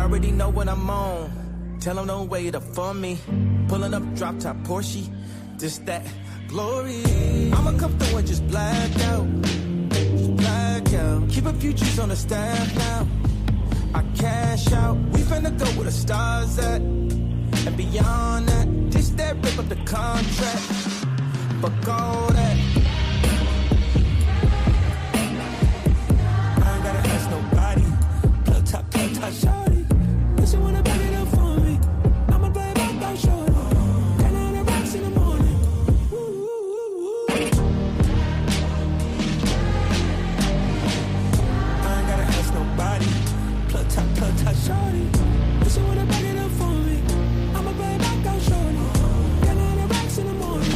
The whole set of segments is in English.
already know what I'm on. Tell them no way to fund me. Pulling up drop top Porsche. Just that glory. I'ma come through and just black out. Just black out. Keep a few G's on the staff now. I cash out. We finna go where the stars at. And beyond that, just that rip up the contract. Fuck all that. I ain't gotta ask nobody. Plug top, shorty. If you wanna back it up for me, I'ma play it back down, shorty. 10 rocks in the morning. Ooh. I ain't gotta ask nobody. Plug top, shorty. If you wanna back it up for me, I'ma play it back down, shorty. 10 rocks in the morning.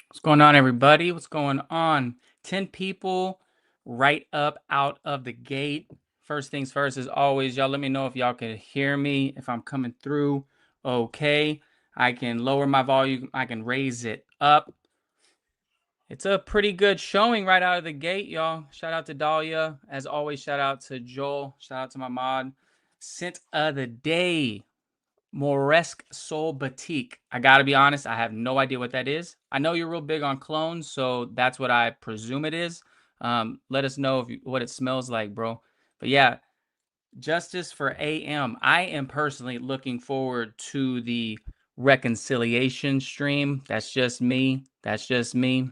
What's going on, everybody? What's going on? 10 people right up out of the gate. First things first, as always, y'all let me know if y'all can hear me, if I'm coming through okay. I can lower my volume. I can raise it up. It's a pretty good showing right out of the gate, y'all. Shout out to Dahlia. As always, shout out to Joel. Shout out to my mod. Scent of the day. Moresque Soul Batik. I gotta be honest, I have no idea what that is. I know you're real big on clones, so that's what I presume it is. Let us know what it smells like, bro. But yeah, justice for AM. I am personally looking forward to the reconciliation stream. That's just me. That's just me.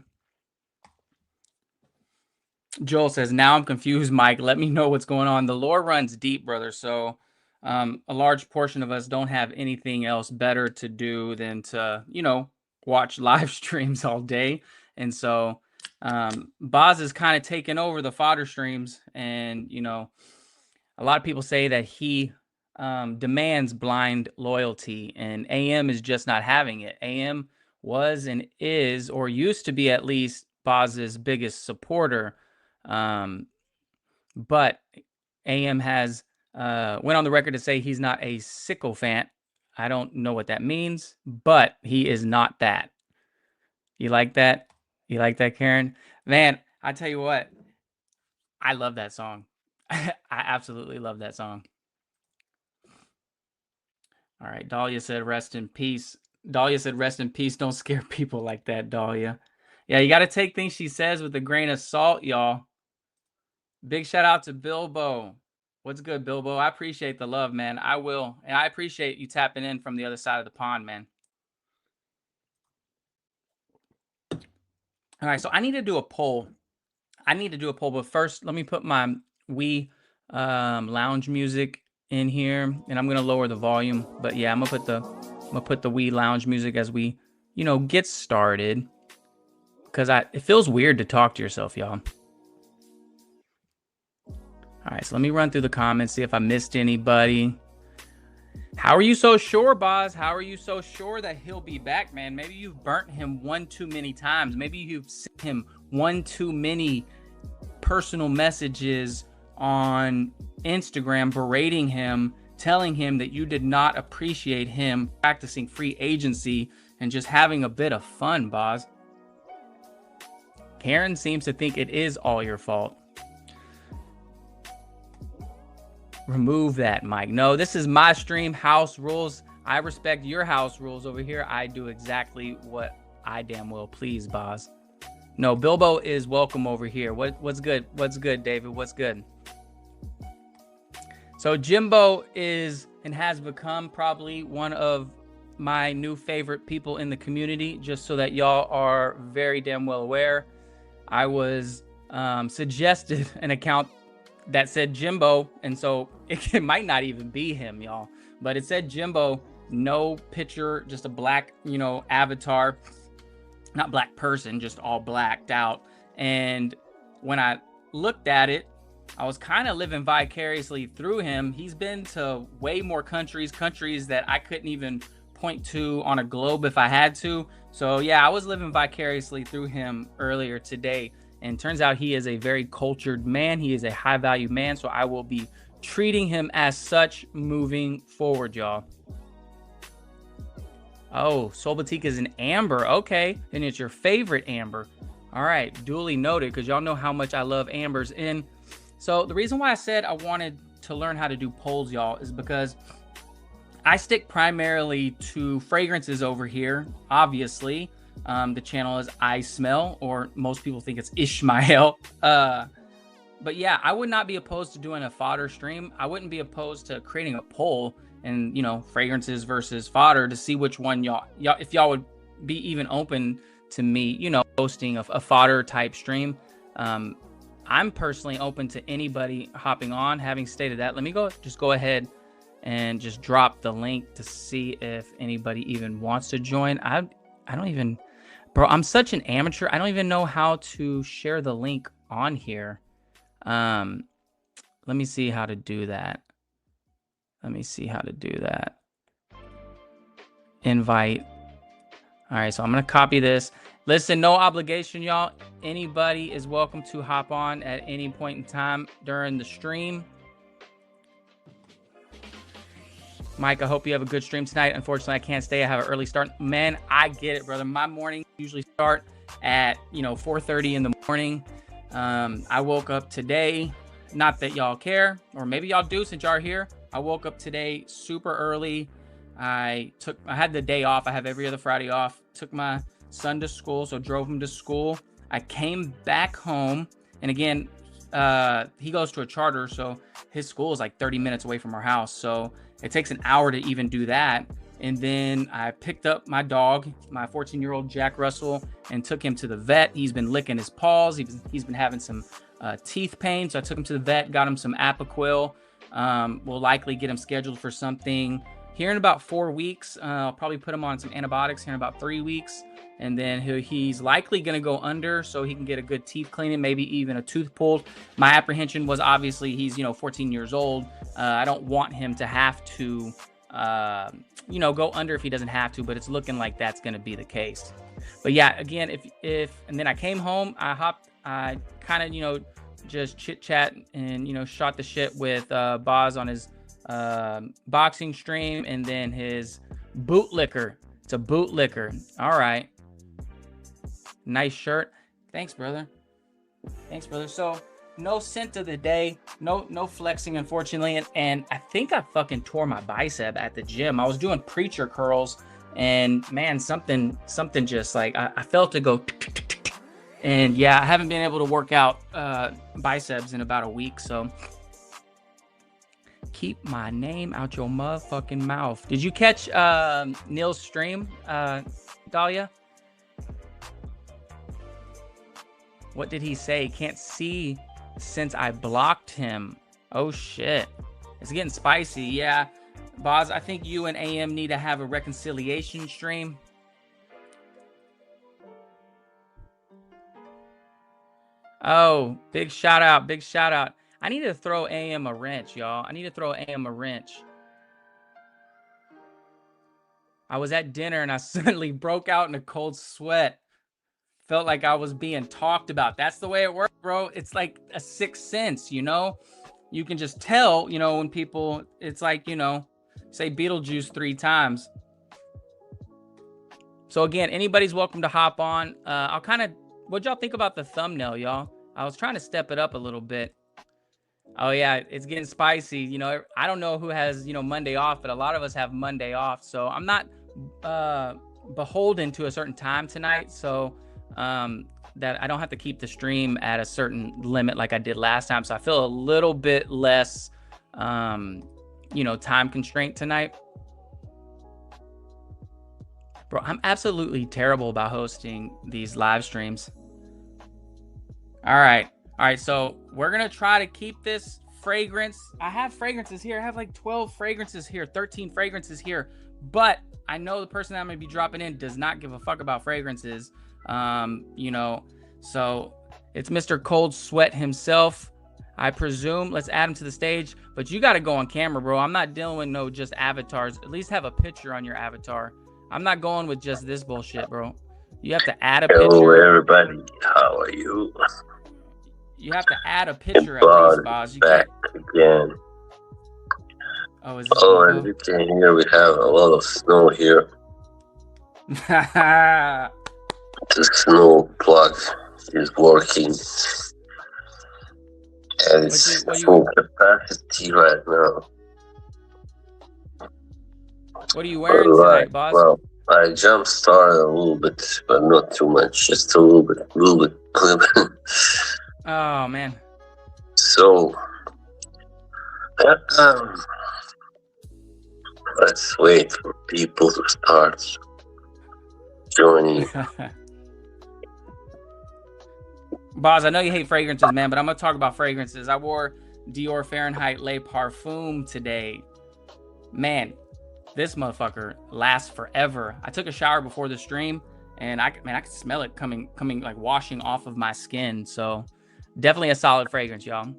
Joel says, now I'm confused, Mike. Let me know what's going on. The lore runs deep, brother. So a large portion of us don't have anything else better to do than to, watch live streams all day. And so Boz is kind of taking over the fodder streams. And, a lot of people say that he demands blind loyalty, and AM is just not having it. AM was and is, or used to be at least, Boz's biggest supporter. But AM has went on the record to say he's not a sycophant. I don't know what that means, but he is not that. You like that? You like that, Karen? Man, I tell you what, I love that song. I absolutely love that song. All right, Dahlia said, rest in peace. Dahlia said, rest in peace. Don't scare people like that, Dahlia. Yeah, you got to take things she says with a grain of salt, y'all. Big shout out to Bilbo. What's good, Bilbo? I appreciate the love, man. I will. And I appreciate you tapping in from the other side of the pond, man. All right, so I need to do a poll. But first, let me put my Wii lounge music in here, and I'm gonna lower the volume. But yeah, I'm gonna put the Wii lounge music as we, get started. Because it feels weird to talk to yourself, y'all. All right, so let me run through the comments, see if I missed anybody. How are you so sure, Boz? How are you so sure that he'll be back, man? Maybe you've burnt him one too many times. Maybe you've sent him one too many personal messages on Instagram berating him, telling him that you did not appreciate him practicing free agency and just having a bit of fun, Boz. Karen seems to think it is all your fault. Remove that, Mike. No, this is my stream, house rules. I respect your house rules over here. I do exactly what I damn well please, Boz. No, Bilbo is welcome over here. What's good? What's good, David? What's good? So Jimbo is and has become probably one of my new favorite people in the community, just so that y'all are very damn well aware. I was suggested an account that said Jimbo, and so it might not even be him, y'all, but it said Jimbo, no picture, just a black, you know, avatar, not black person, just all blacked out. And when I looked at it, I was kind of living vicariously through him. He's been to way more countries that I couldn't even point to on a globe if I had to. So yeah, I was living vicariously through him earlier today. And turns out he is a very cultured man. He is a high value man. So I will be treating him as such moving forward, y'all. Oh, Soul Boutique is an amber. Okay. And it's your favorite amber. All right. Duly noted, because y'all know how much I love ambers. And so the reason why I said I wanted to learn how to do polls, y'all, is because I stick primarily to fragrances over here. Obviously, the channel is iSMELL, or most people think it's iSMELL. But yeah, I would not be opposed to doing a fodder stream. I wouldn't be opposed to creating a poll and, you know, fragrances versus fodder to see which one y'all if y'all would be even open to me, you know, hosting a fodder type stream. I'm personally open to anybody hopping on. Having stated that, let me just go ahead and just drop the link to see if anybody even wants to join. I don't even, bro, I'm such an amateur. I don't even know how to share the link on here. Let me see how to do that. Invite. All right, so I'm going to copy this. Listen, no obligation, y'all. Anybody is welcome to hop on at any point in time during the stream. Mike, I hope you have a good stream tonight. Unfortunately, I can't stay. I have an early start. Man, I get it, brother. My mornings usually start at, you know, 4:30 in the morning. I woke up today, not that y'all care, or maybe y'all do since y'all are here. I woke up today super early. I had the day off. I have every other Friday off. Took my son to school, so drove him to school. I came back home, and again, he goes to a charter, so his school is like 30 minutes away from our house. So it takes an hour to even do that. And then I picked up my dog, my 14-year-old Jack Russell, and took him to the vet. He's been licking his paws. He's been having some teeth pain. So I took him to the vet, got him some Apoquil. We'll likely get him scheduled for something here in about 4 weeks. I'll probably put him on some antibiotics here in about 3 weeks. And then he's likely going to go under so he can get a good teeth cleaning, maybe even a tooth pulled. My apprehension was obviously he's, 14 years old. I don't want him to have to, go under if he doesn't have to, but it's looking like that's going to be the case. But yeah, again, and then I came home, I kind of, just chit chat and, shot the shit with Boz on his boxing stream, and then his bootlicker. It's a bootlicker. All right. Nice shirt. Thanks, brother. So no scent of the day, no flexing, unfortunately. And I think I fucking tore my bicep at the gym. I was doing preacher curls, and man, something just like I felt it go. And yeah, I haven't been able to work out biceps in about a week. So keep my name out your motherfucking mouth. Did you catch Neil's stream, Dahlia? What did he say? Can't see since I blocked him. Oh shit. It's getting spicy. Yeah. Boz, I think you and AM need to have a reconciliation stream. Oh, big shout out. I need to throw AM a wrench, y'all. I was at dinner and I suddenly broke out in a cold sweat. Felt like I was being talked about. That's the way it works, bro. It's like a sixth sense, you can just tell, when people, it's like, say Beetlejuice 3 times. So again, anybody's welcome to hop on. What'd y'all think about the thumbnail, y'all? I was trying to step it up a little bit. Oh yeah, it's getting spicy. I don't know who has, Monday off, but a lot of us have Monday off. So I'm not beholden to a certain time tonight. So that I don't have to keep the stream at a certain limit like I did last time. So I feel a little bit less, time constraint tonight. Bro, I'm absolutely terrible about hosting these live streams. All right. So we're going to try to keep this fragrance. I have fragrances here. I have like 12 fragrances here, 13 fragrances here. But I know the person that I'm going to be dropping in does not give a fuck about fragrances. You know, so it's Mr. Cold Sweat himself, I presume. Let's add him to the stage. But you got to go on camera, bro. I'm not dealing with no just avatars. At least have a picture on your avatar. I'm not going with just this bullshit, bro. You have to add a picture. Hello, everybody. How are you? You have to add a picture at least, boss. You back can't... again. Oh, is and you can hear we have a lot of snow here. The snow plug is working. And it's full capacity right now. What are you wearing tonight, boss? Well, I jump started a little bit, but not too much. Just a little bit. Oh, man. So, let's wait for people to start joining. Boz, I know you hate fragrances, man, but I'm going to talk about fragrances. I wore Dior Fahrenheit Le Parfum today. Man, this motherfucker lasts forever. I took a shower before the stream, and I could smell it coming like washing off of my skin. So definitely a solid fragrance, y'all.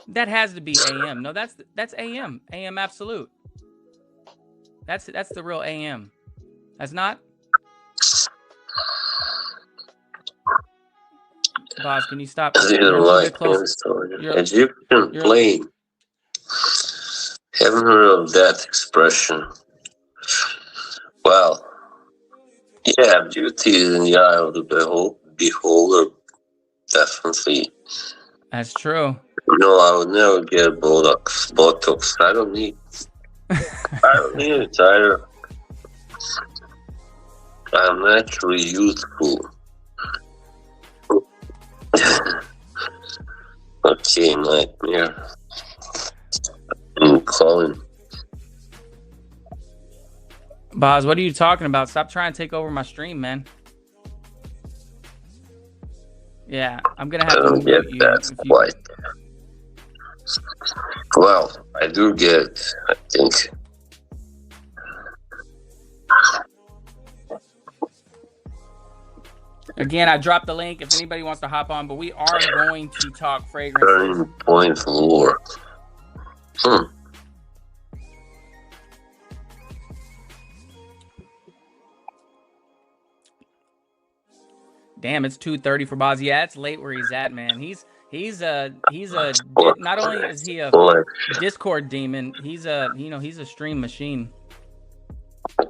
That has to be AM. No, that's AM. AM Absolute. That's the real AM. That's not. Boss, can you stop? Egyptian plane. Haven't heard of that expression. Well, yeah, beauty is in the eye of the beholder. Definitely. That's true. No, I would never get Botox. I don't need it either. I'm naturally youthful. Okay, nightmare. I'm calling. Boz, what are you talking about? Stop trying to take over my stream, man. Yeah, I'm gonna have to mute you. Quite. Well, I do get it, I think. Again, I dropped the link if anybody wants to hop on, but we are going to talk fragrances. Turning point lore. Damn, it's 2:30 for Boz. Yeah, it's late where he's at, man. He's a not only is he a Discord demon, he's a stream machine.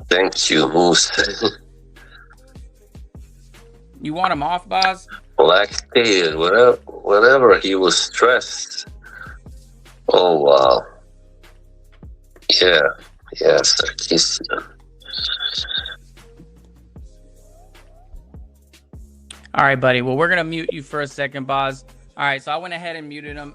Thank you, Moose. You want him off, Boz? Lactated, whatever. He was stressed. Oh wow. Yeah, Sarkisian. All right, buddy. Well, we're gonna mute you for a second, Boz. All right, so I went ahead and muted him.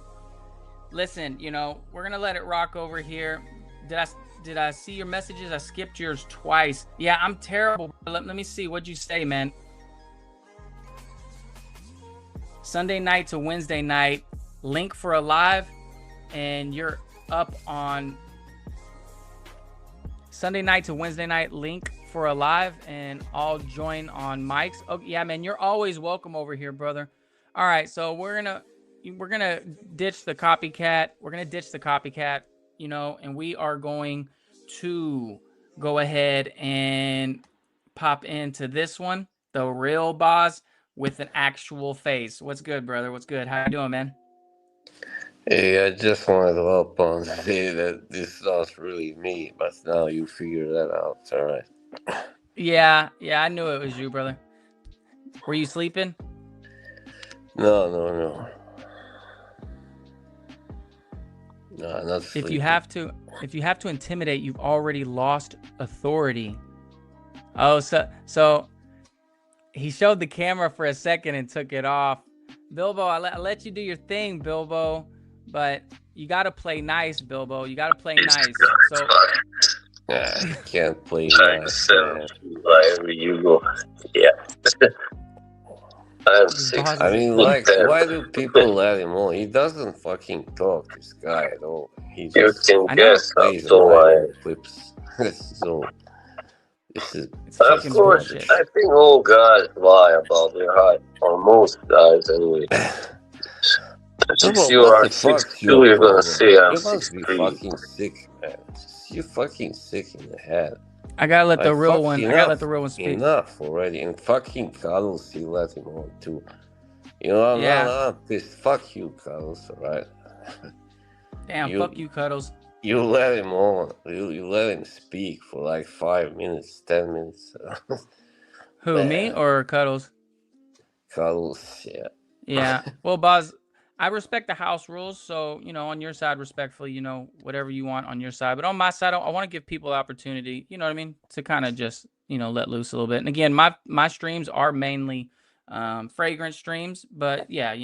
Listen, we're gonna let it rock over here. Did I see your messages? I skipped yours twice. Yeah, I'm terrible. Let me see. What'd you say, man? Sunday night to Wednesday night, link for a live, and you're up on Sunday night to Wednesday night, link for a live, and I'll join on mics. Oh yeah, man, you're always welcome over here, brother. All right, so we're gonna ditch the copycat. We're gonna ditch the copycat, and we are going to go ahead and pop into this one, the real Boz with an actual face. What's good, brother? What's good? How you doing, man? Hey, I just wanted to hop on and say that this is not really me, but now you figure that out. It's all right. Yeah, I knew it was you, brother. Were you sleeping? No, not sleeping. If you have to intimidate, you've already lost authority. Oh, so he showed the camera for a second and took it off. Bilbo, I let you do your thing, Bilbo, but you got to play nice, Bilbo. You got to play nice. So I can't play nice. Wherever you go. Yeah. I'm This sick. boss I is mean, like, why do people let him on? He doesn't fucking talk, this guy, at all. He You just can I know. guess plays so why. random clips. So, this is It's Of fucking course, bullshit. garbage. I think all guys lie about their height, or most guys anyway. No, If but you what are the fuck's 6'2", your you're gonna problem? say I'm You must be 6'3". fucking sick, man. You fucking sick in the head. I gotta let the Like, real fuck, one. I gotta let the enough. real one speak. Enough already. And fucking Carlos, he let him on too. You know, I'm pissed. Fuck you, Carlos, alright? Damn. Fuck you, Cuddles. You let him on. You let him speak for like 5 minutes, 10 minutes. Who, me Man, or Cuddles? Carlos, yeah. Yeah. Well, Boz, I respect the house rules. So, on your side, respectfully, whatever you want on your side. But on my side, I want to give people the opportunity, you know what I mean, to kind of just, let loose a little bit. And again, my streams are mainly fragrance streams. But yeah,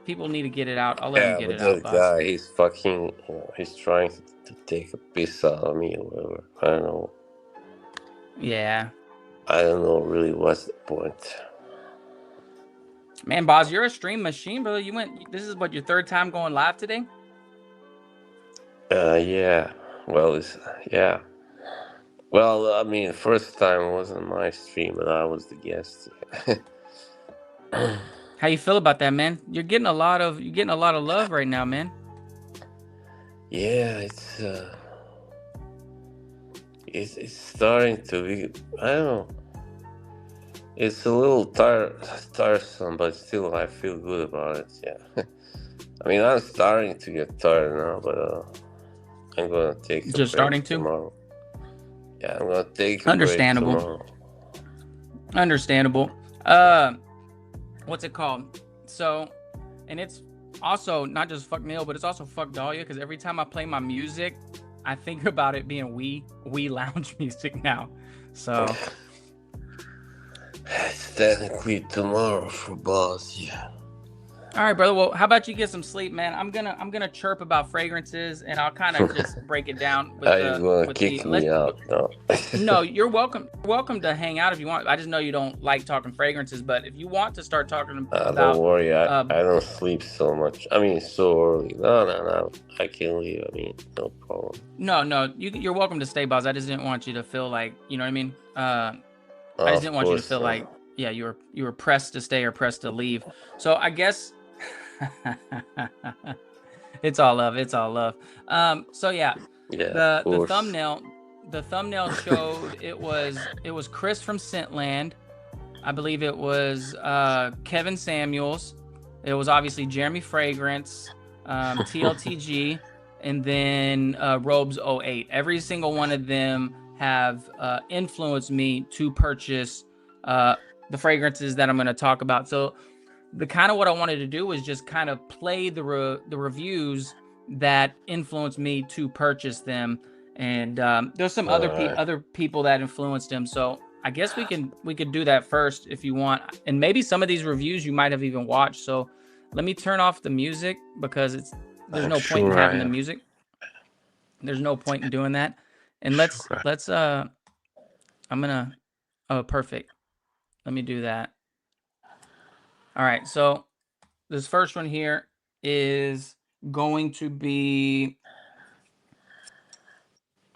people need to get it out. I'll let them Yeah, get but it out, that Boz. guy, he's fucking, he's trying to take a piss out of me or whatever. I don't know. Yeah. I don't know really what's the point. Man, Boz, you're a stream machine, brother. This is what, your third time going live today? Yeah. Well, yeah. Well, I mean, first time wasn't my stream, but I was the guest. How you feel about that, man? You're getting a lot of love right now, man. Yeah, it's starting to be. I don't know. It's a little tiresome, but still, I feel good about it. Yeah. I mean, I'm starting to get tired now, but I'm gonna take a Just break starting to? tomorrow. Yeah, I'm gonna take a break Understandable. tomorrow. Understandable. What's it called? So, and it's also not just fuck Neil, but it's also fuck Dahlia, because every time I play my music, I think about it being Wii lounge music now. So It's technically tomorrow for boss. Yeah. all right, brother. Well, how about you get some sleep, man? I'm gonna chirp about fragrances, and I'll kind of just break it down with Are you gonna kick me out? No. No, you're welcome. You're welcome to hang out if you want. I just know you don't like talking fragrances, but if you want to start talking about, Don't worry, I don't sleep so much. I mean, so early. No. I can leave. I mean, no problem. No, you're welcome to stay, Boz. I just didn't want you to feel like, you know what I mean. I just didn't want you to feel like, yeah, you were pressed to stay or pressed to leave. So I guess it's all love. It's all love. So yeah, the thumbnail showed it was Chris from Scentland. I believe it was Kevin Samuels. It was obviously Jeremy Fragrance, TLTG, and then Robes 08. Every single one of them have influenced me to purchase the fragrances that I'm going to talk about. So the kind of what I wanted to do was just kind of play the reviews that influenced me to purchase them, and there's some other people that influenced them. So I guess we could do that first if you want, and maybe some of these reviews you might have even watched. So let me turn off the music because there's no point in having the music. There's no point in doing that. And let's I'm gonna, oh, perfect. Let me do that. All right, so this first one here is going to be,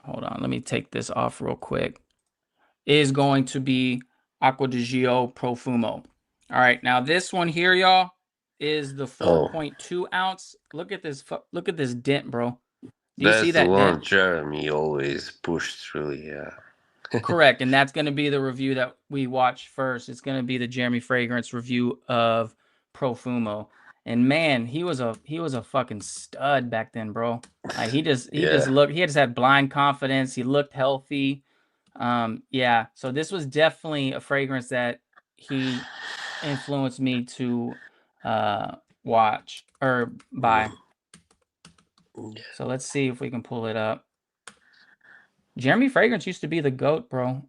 hold on, let me take this off real quick, is going to be Acqua di Gio Profumo. All right, now this one here, y'all, is the 4.2 ounce. Look at this dent, bro. Do you see that dent? That's the one Jeremy always pushed through, yeah. Correct, and that's going to be the review that we watch first. It's going to be the Jeremy Fragrance review of Profumo. And man, he was a fucking stud back then, bro. Like he just had blind confidence. He looked healthy. Yeah. So this was definitely a fragrance that he influenced me to watch or buy. Yeah. So let's see if we can pull it up. Jeremy Fragrance used to be the GOAT, bro.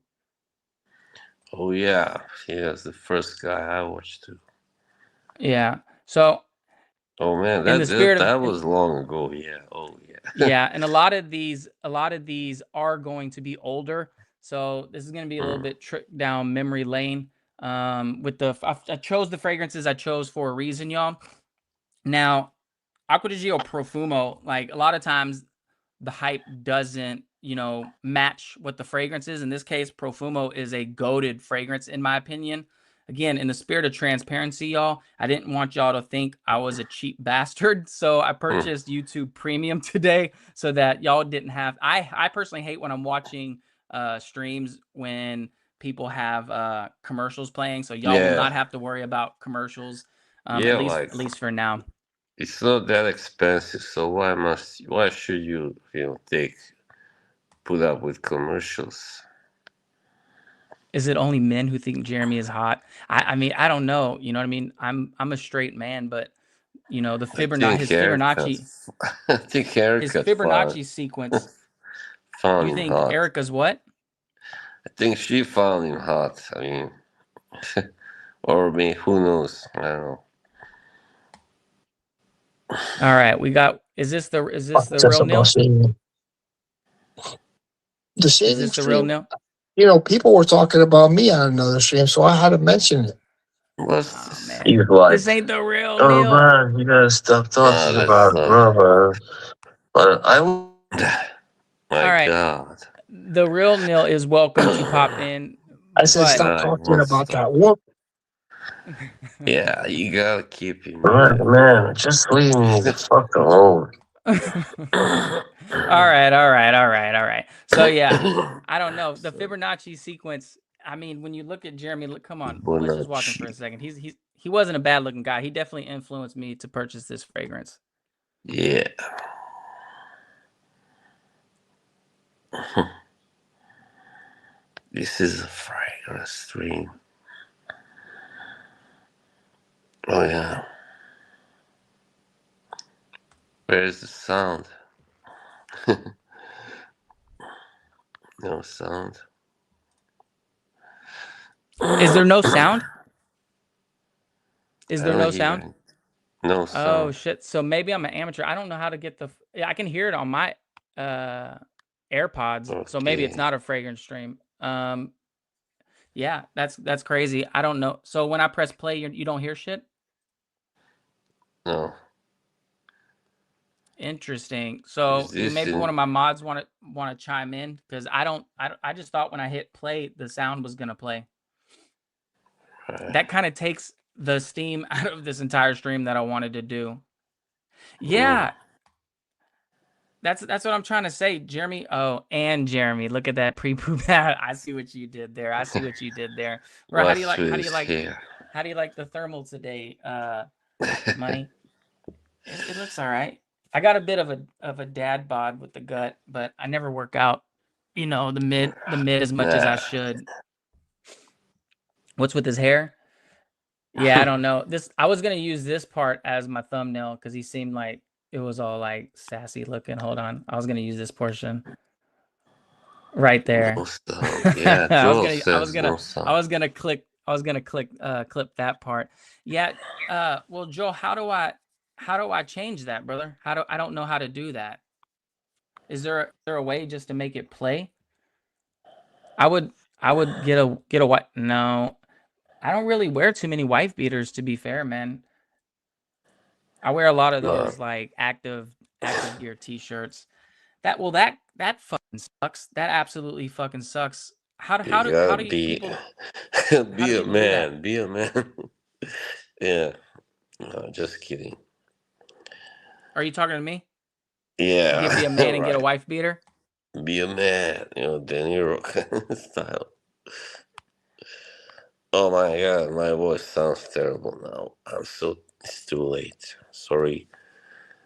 Oh yeah, he was the first guy I watched too. Yeah. So. Oh man, that was long ago. Yeah. Oh yeah. Yeah, and a lot of these are going to be older. So this is going to be a little bit trick down memory lane. With the I chose the fragrances I chose for a reason, y'all. Now, Acqua di Gio Profumo, like a lot of times the hype doesn't, you know, match what the fragrance is. In this case, Profumo is a goated fragrance, in my opinion. Again, in the spirit of transparency, y'all, I didn't want y'all to think I was a cheap bastard. So I purchased YouTube Premium today so that y'all didn't have... I personally hate when I'm watching streams when people have commercials playing. So y'all will not have to worry about commercials, Yeah, at least for now. It's not that expensive, so why should you put up with commercials? Is it only men who think Jeremy is hot? I mean, I don't know. You know what I mean? I'm a straight man, but you know, his Fibonacci I think Erica sequence. found You him think hot. Erica's what? I think she found him hot. I mean, or me, who knows? I don't know. All right, we got. Is this the real Neil? The Is this the real Neil? You know, people were talking about me on another stream, so I had to mention it. Oh man, this ain't the real Oh Neil. man, you gotta stop talking about brother. But I. My God. The real Neil is welcome to pop in. I said stop talking about that woman. Yeah, you gotta keep him. Man, just leave me the fuck alone. All right. So yeah, I don't know the Fibonacci sequence. I mean, when you look at Jeremy, come on, let's just watch him for a second. He wasn't a bad looking guy. He definitely influenced me to purchase this fragrance. Yeah. This is a fragrance stream. Oh yeah. Where's the sound? No sound. Is there no sound? Is there no sound? No sound. Oh shit! So maybe I'm an amateur. I don't know how to get the. I can hear it on my AirPods. Okay. So maybe it's not a fragrance stream. Yeah, that's crazy. I don't know. So when I press play, you don't hear shit? No. Interesting. So maybe one of my mods want to chime in, because I just thought when I hit play the sound was gonna play. That kind of takes the steam out of this entire stream that I wanted to do. Yeah. That's what I'm trying to say, Jeremy. Oh, and Jeremy, look at that pre-poop. I see what you did there. Bro, how do you like the thermal today, Money? It looks all right. I got a bit of a dad bod with the gut, but I never work out, you know, the mid as much as I should. What's with his hair? Yeah, I don't know. I was gonna use this part as my thumbnail because he seemed like it was all like sassy looking. Hold on, I was gonna use this portion right there. Yeah, I was gonna clip that part. Yeah. Well, Joel, how do I change that, brother? I don't know how to do that. Is there a way just to make it play? I would get a what? No, I don't really wear too many wife beaters, to be fair, man. I wear a lot of those like active gear t-shirts. That fucking sucks. That absolutely fucking sucks. How do people be a man? Be a man. Yeah. No, just kidding. Are you talking to me? Yeah. You can be a man and get a wife beater? Be a man, De Niro style. Oh my god, my voice sounds terrible now. It's too late. Sorry.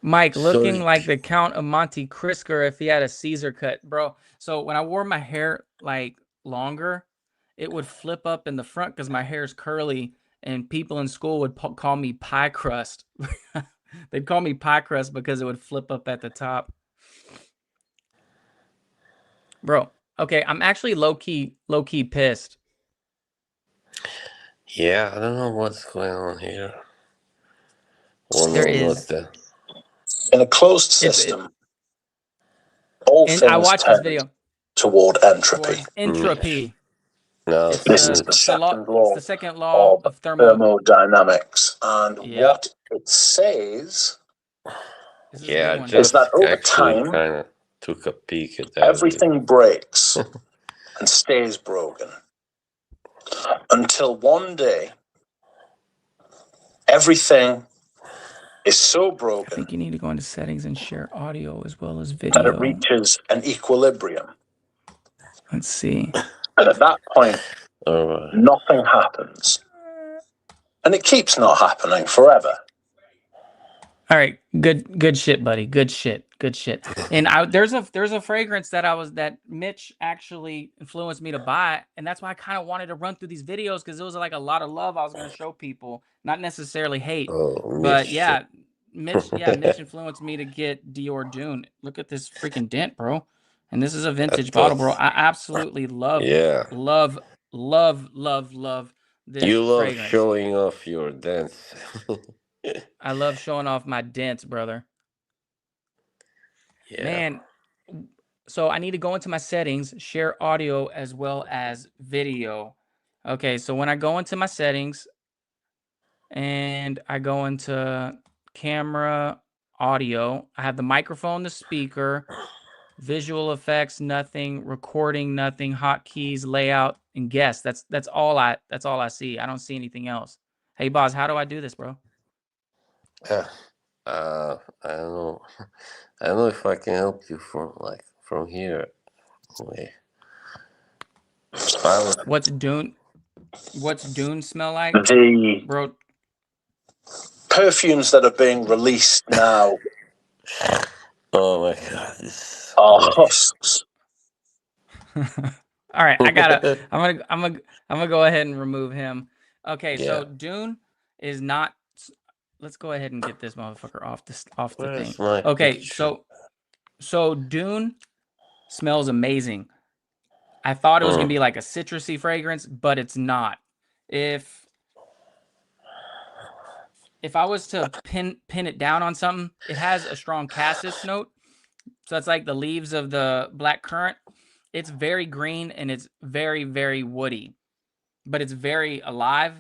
Mike, looking like the Count of Monte Cristo if he had a Caesar cut, bro. So when I wore my hair like longer, it would flip up in the front because my hair is curly, and people in school would call me pie crust. They'd call me pie crust because it would flip up at the top. Bro, okay, I'm actually low key pissed. Yeah, I don't know what's going on here. There is in a closed system. All things I watched this video toward entropy. No, It's this the is This is the it's the law. second It's law the second law of of thermo. thermodynamics. And Yep, what it says this is a yeah. good I one. is that just over actually time, kind of took a peek at that video. everything breaks and stays broken until one day everything is so I broken think you need to go into settings and share audio as well as that video. it reaches an equilibrium. Let's see. And at that point, All right. nothing happens. And it keeps not happening forever. All right, good shit, buddy. Good shit. And there's a fragrance that Mitch actually influenced me to buy, and that's why I kind of wanted to run through these videos because it was like a lot of love I was gonna show people, not necessarily hate. Oh, But Mitch. yeah, Mitch influenced me to get Dior Dune. Look at this freaking dent, bro. And this is a I vintage bottle, bro. thought, I absolutely love yeah. this You love fragrance. showing off your dance. I love showing off my dents, brother. Yeah. Man, so I need to go into my settings, share audio as well as video. Okay, so when I go into my settings and I go into camera, audio, I have the microphone, the speaker, visual effects, nothing, recording, nothing, hotkeys, layout, and guest. That's all I see. I don't see anything else. Hey, boss, how do I do this, bro? I don't know. I don't know if I can help you from here. Wait. What's Dune smell like? The Bro, perfumes that are being released now Oh my god, this are husks. all right, I'm gonna go ahead and remove him. Okay, so Yeah. Dune is not. Let's go ahead and get this motherfucker off the Where's thing. my Okay, picture? so Dune smells amazing. I thought it was gonna be like a citrusy fragrance, but it's not. If I was to pin it down on something, it has a strong cassis note. So that's like the leaves of the black currant. It's very green and it's very, very woody, but it's very alive.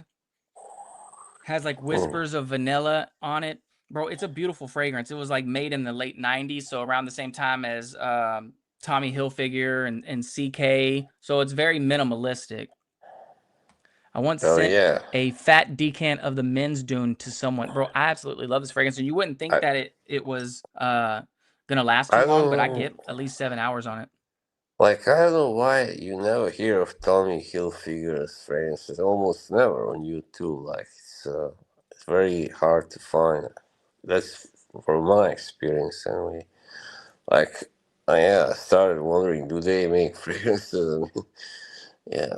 Has like whispers of vanilla on it. Bro, it's a beautiful fragrance. It was like made in the late 90s, so around the same time as Tommy Hilfiger and CK. So it's very minimalistic. I once sent a fat decant of the men's Dune to someone. Bro, I absolutely love this fragrance. And you wouldn't think that it was gonna last too long, but I get at least 7 hours on it. Like, I don't know why you never hear of Tommy Hilfiger's fragrances. Almost never on YouTube. Like, it's very hard to find. That's from my experience anyway. Like, I started wondering, do they make fragrances? I mean, yeah.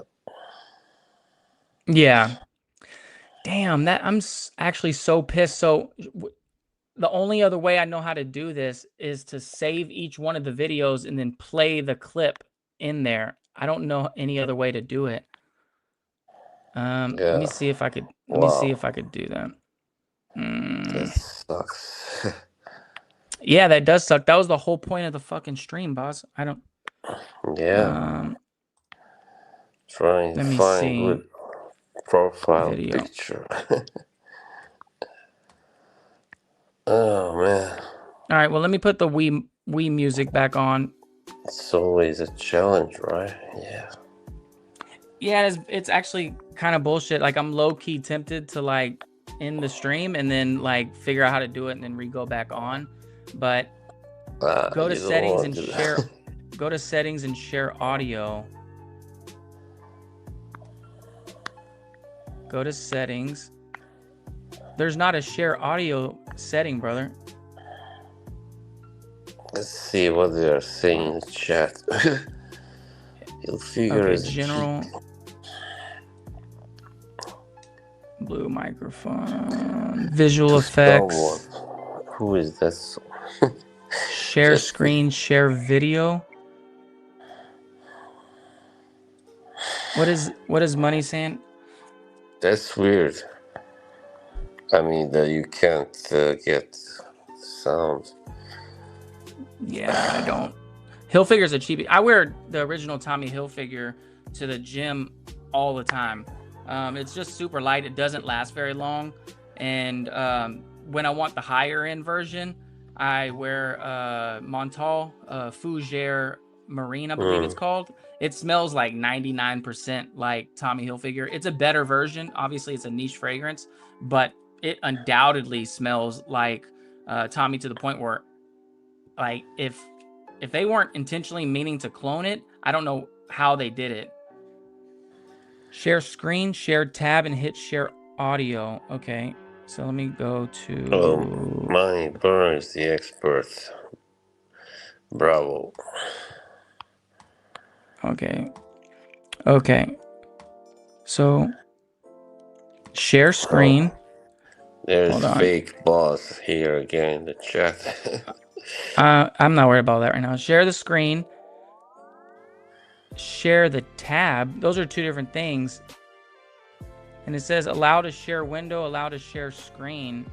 Yeah. Damn, I'm actually so pissed. So the only other way I know how to do this is to save each one of the videos and then play the clip in there. I don't know any other way to do it. Let me see if I could. Let me see if I could do that. That sucks. Yeah, that does suck. That was the whole point of the fucking stream, boss. I don't. Yeah. Trying to find good profile picture. Oh man. All right, well, let me put the Wii music back on. It's always a challenge, right? Yeah. Yeah, it's actually kind of bullshit. Like, I'm low-key tempted to like end the stream and then like figure out how to do it and then re-go back on. But go to settings and share. Go to settings and share audio. Go to settings. There's not a share audio setting, brother. Let's see what they are saying in the chat. You'll figure it's general. Blue microphone. Visual effects. Who is that? Share screen, share video. What is Money saying? That's weird. I mean that you can't get sound. Yeah, I don't. Hilfiger's a cheapie. I wear the original Tommy Hilfiger to the gym all the time. It's just super light. It doesn't last very long. And when I want the higher end version, I wear Montal Fougere Marine, I believe it's called. It smells like 99% like Tommy Hilfiger. It's a better version. Obviously, it's a niche fragrance, but it undoubtedly smells like Tommy, to the point where, like, if they weren't intentionally meaning to clone it, I don't know how they did it. Share screen, share tab, and hit share audio. Okay, so let me go to... My burner is the expert. Bravo. Okay. So share screen. There's fake boss here again in the chat. I'm not worried about that right now. Share the screen. Share the tab. Those are two different things. And it says allow to share window, allow to share screen.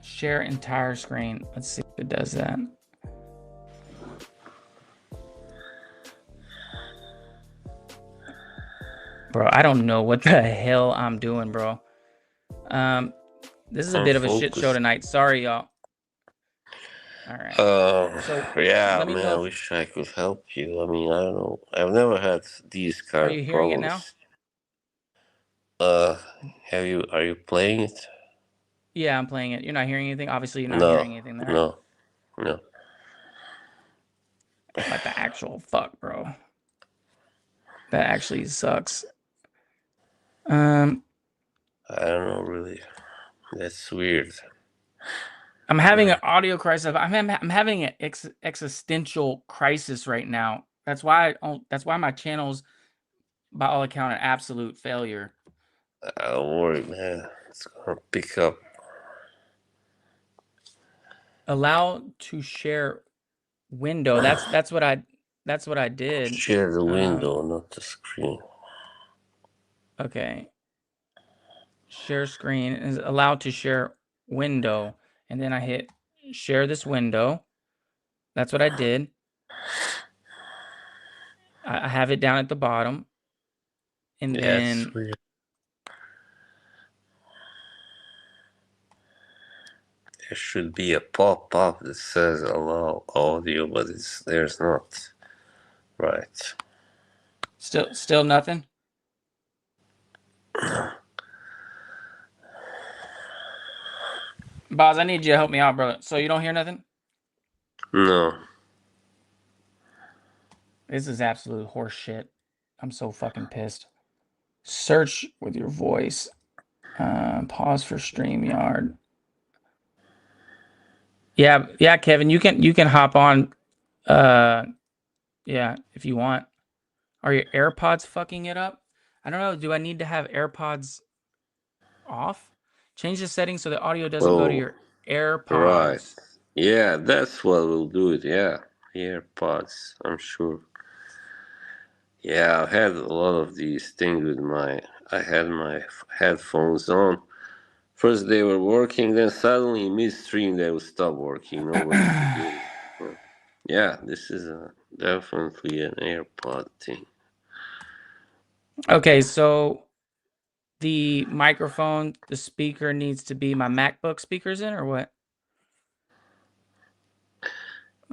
Share entire screen. Let's see if it does that. Bro, I don't know what the hell I'm doing, bro. This is a bit of a shit show tonight. Sorry, y'all. All right. So, yeah, man, I wish I could help you. I mean, I don't know. I've never had these kind of problems. Are you hearing it now? Are you playing it? Yeah, I'm playing it. You're not hearing anything? Obviously, you're not hearing anything there. No. What the actual fuck, bro? That actually sucks. I don't know, really. That's weird. I'm having an audio crisis. I'm having an existential crisis right now. That's why my channel's, by all account, an absolute failure. Don't worry, man. It's gonna pick up. Allow to share window. That's what I did. Share the window, not the screen. Okay. Share screen is allowed to share window, and then I hit share this window. That's what I did. I have it down at the bottom, and then weird. There should be a pop-up that says allow audio, but there's not. Right. Still nothing. Boz, I need you to help me out, brother. So you don't hear nothing? No. This is absolute horse shit. I'm so fucking pissed. Search with your voice. Pause for StreamYard. Yeah, Kevin, you can hop on. Yeah, if you want. Are your AirPods fucking it up? I don't know. Do I need to have AirPods off? Change the settings so the audio doesn't go to your AirPods. Right. Yeah, that's what will do it. Yeah, AirPods, I'm sure. Yeah, I've had a lot of these things with I had my headphones on. First they were working, then suddenly midstream they would stop working. Nobody could do it. Yeah, this is definitely an AirPod thing. Okay, so the microphone, the speaker needs to be my MacBook speakers in, or what?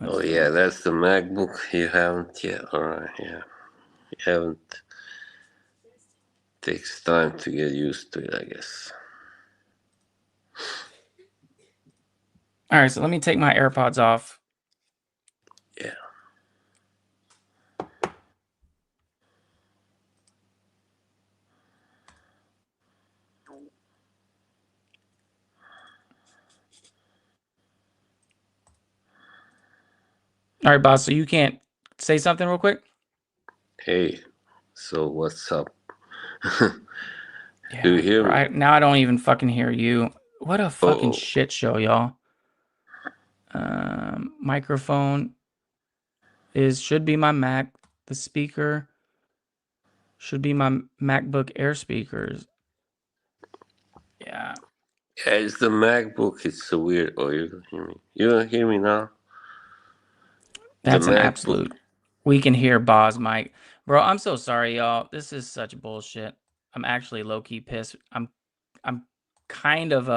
Yeah, that's the MacBook. You haven't yet. All right, yeah. You haven't. Takes time to get used to it, I guess. All right, so let me take my AirPods off. Yeah. All right, boss. So you can't say something real quick? Hey, so what's up? Yeah, do you hear me? Now I don't even fucking hear you. What a fucking shit show, y'all. Microphone should be my Mac. The speaker should be my MacBook Air speakers. Yeah. Yeah, it's the MacBook. It's so weird. Oh, you don't hear me. You don't hear me now. The That's an MacBook. absolute. We can hear Boz Mike. Bro, I'm so sorry, y'all. This is such bullshit. I'm actually low-key pissed. I'm kind of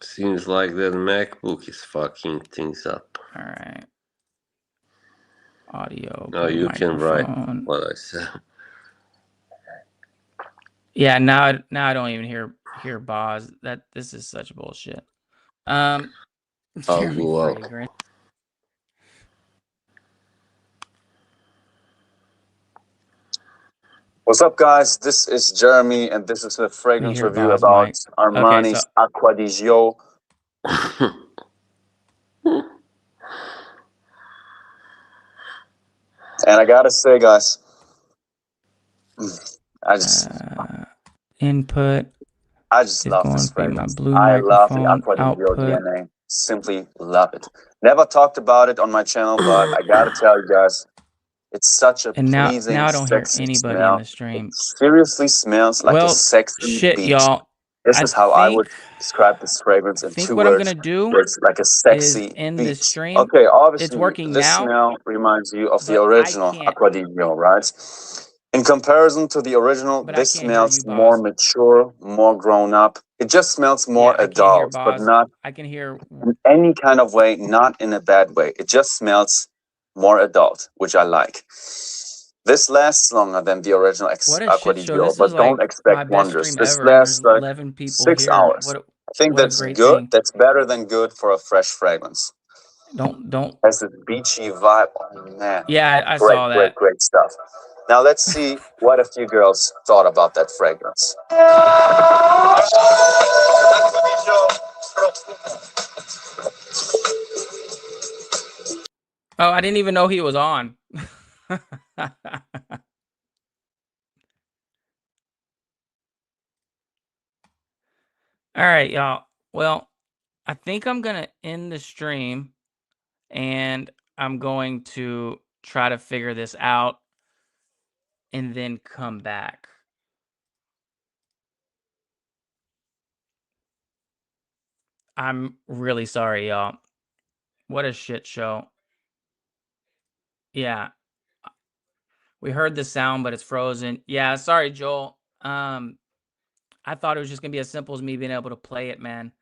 Seems like that MacBook is fucking things up. all right. Audio, Now go to you can write microphone. what I said. Yeah, now I don't even hear Boz. This is such bullshit. I'll Jeremy go out. Fragrance. What's up, guys? This is Jeremy, and this is a We fragrance hear review Boz about Mike. Okay, so Armani's Acqua di Gio. And I gotta say, guys, I just input love going this to be my fragrance. blue I love the microphone. Acqua di Gio Output. DNA. Simply love it. Never talked about it on my channel, but I gotta tell you guys, it's such a And now pleasing, I don't hear sexy anybody in smell. the stream. It seriously smells like a Well, sexy shit, beach. y'all. This I is how I would think describe this fragrance in two what I'm words. gonna do It's like a is sexy end this beach. stream. Okay, It's obviously, working this now, smell reminds you of the but I original can't. Acqua di Gio, right? In comparison to the original, But I this can't hear you, smells more Boz. mature, more grown up. It just smells more Yeah, I can't hear adult, but Boz. not I can hear. in any kind of way, not in a bad way. It just smells more adult, which I like. This lasts longer than the original What a Acqua shit di show! Gio, This but is don't like my expect best wonders. stream This ever, and there's lasts like 11 people 6 here. hours. I think What a that's great good. thing. That's better than good for a fresh fragrance. Don't. Has this beachy vibe. Oh man, Yeah, I great, saw great, that. great stuff. Now let's see what a few girls thought about that fragrance. Oh, I didn't even know he was on. All right, y'all. Well, I think I'm going to end the stream, and I'm going to try to figure this out and then come back. I'm really sorry, y'all. What a shit show. Yeah. We heard the sound, but it's frozen. Yeah, sorry, Joel. I thought it was just going to be as simple as me being able to play it, man.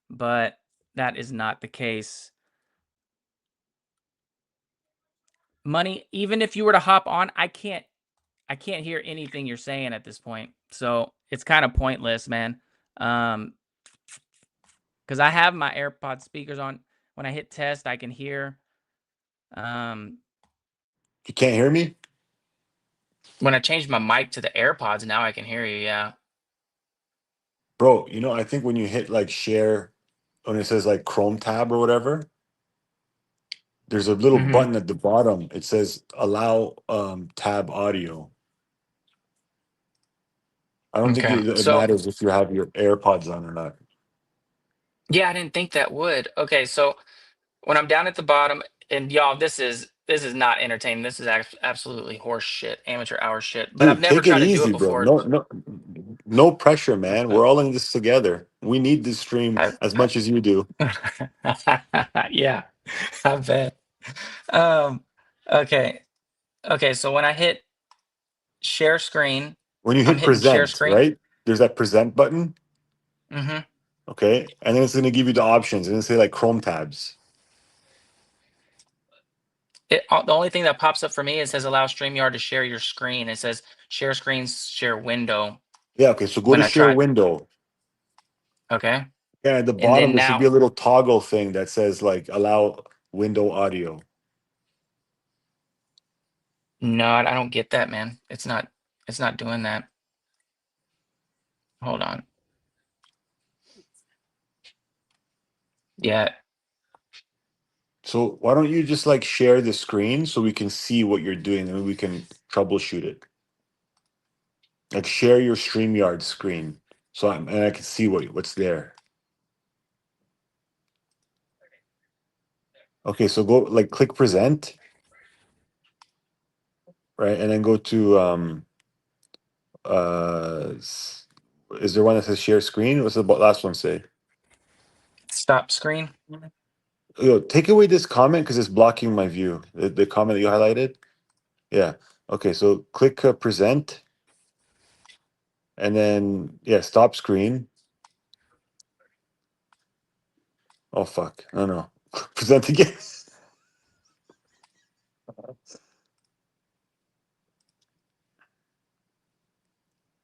But that is not the case. Money, even if you were to hop on, I can't hear anything you're saying at this point. So it's kind of pointless, man. Because I have my AirPod speakers on. When I hit test, I can hear. You can't hear me? When I changed my mic to the AirPods, now I can hear you, yeah. Bro, I think when you hit like share, when it says like Chrome tab or whatever, there's a little button at the bottom. It says allow tab audio. I don't think Okay. it So, matters if you have your AirPods on or not. yeah, I didn't think that would. Okay, so when I'm down at the bottom, and y'all, this is not entertaining. This is absolutely horse shit, amateur hour shit. But I've Dude, never take it tried to do it easy, bro. before. No pressure, man. We're all in this together. We need this stream I- as much as you do. yeah, I bet. Okay. Okay, so when I hit share screen, When you I'm hit hitting share present, screen. right? There's that present button. Mm-hmm. Okay. And then it's going to give you the options. And it's say like Chrome tabs. The only thing that pops up for me, it says allow StreamYard to share your screen. It says share screens, share window. Yeah. Okay. So go When to I share try. window. Okay. Yeah. At the And bottom, then there should now, be a little toggle thing that says like allow window audio. no, I don't get that, man. It's not doing that. Hold on. Yeah. So why don't you just like share the screen so we can see what you're doing and we can troubleshoot it? Like share your StreamYard screen and I can see what's there. Okay, so go like click present, right? And then go to Is there one that says share screen? What's the last one say? Stop screen. Yo, take away this comment because it's blocking my view. The comment that you highlighted. Yeah. Okay. So click present, and then stop screen. Oh fuck! No. Present again.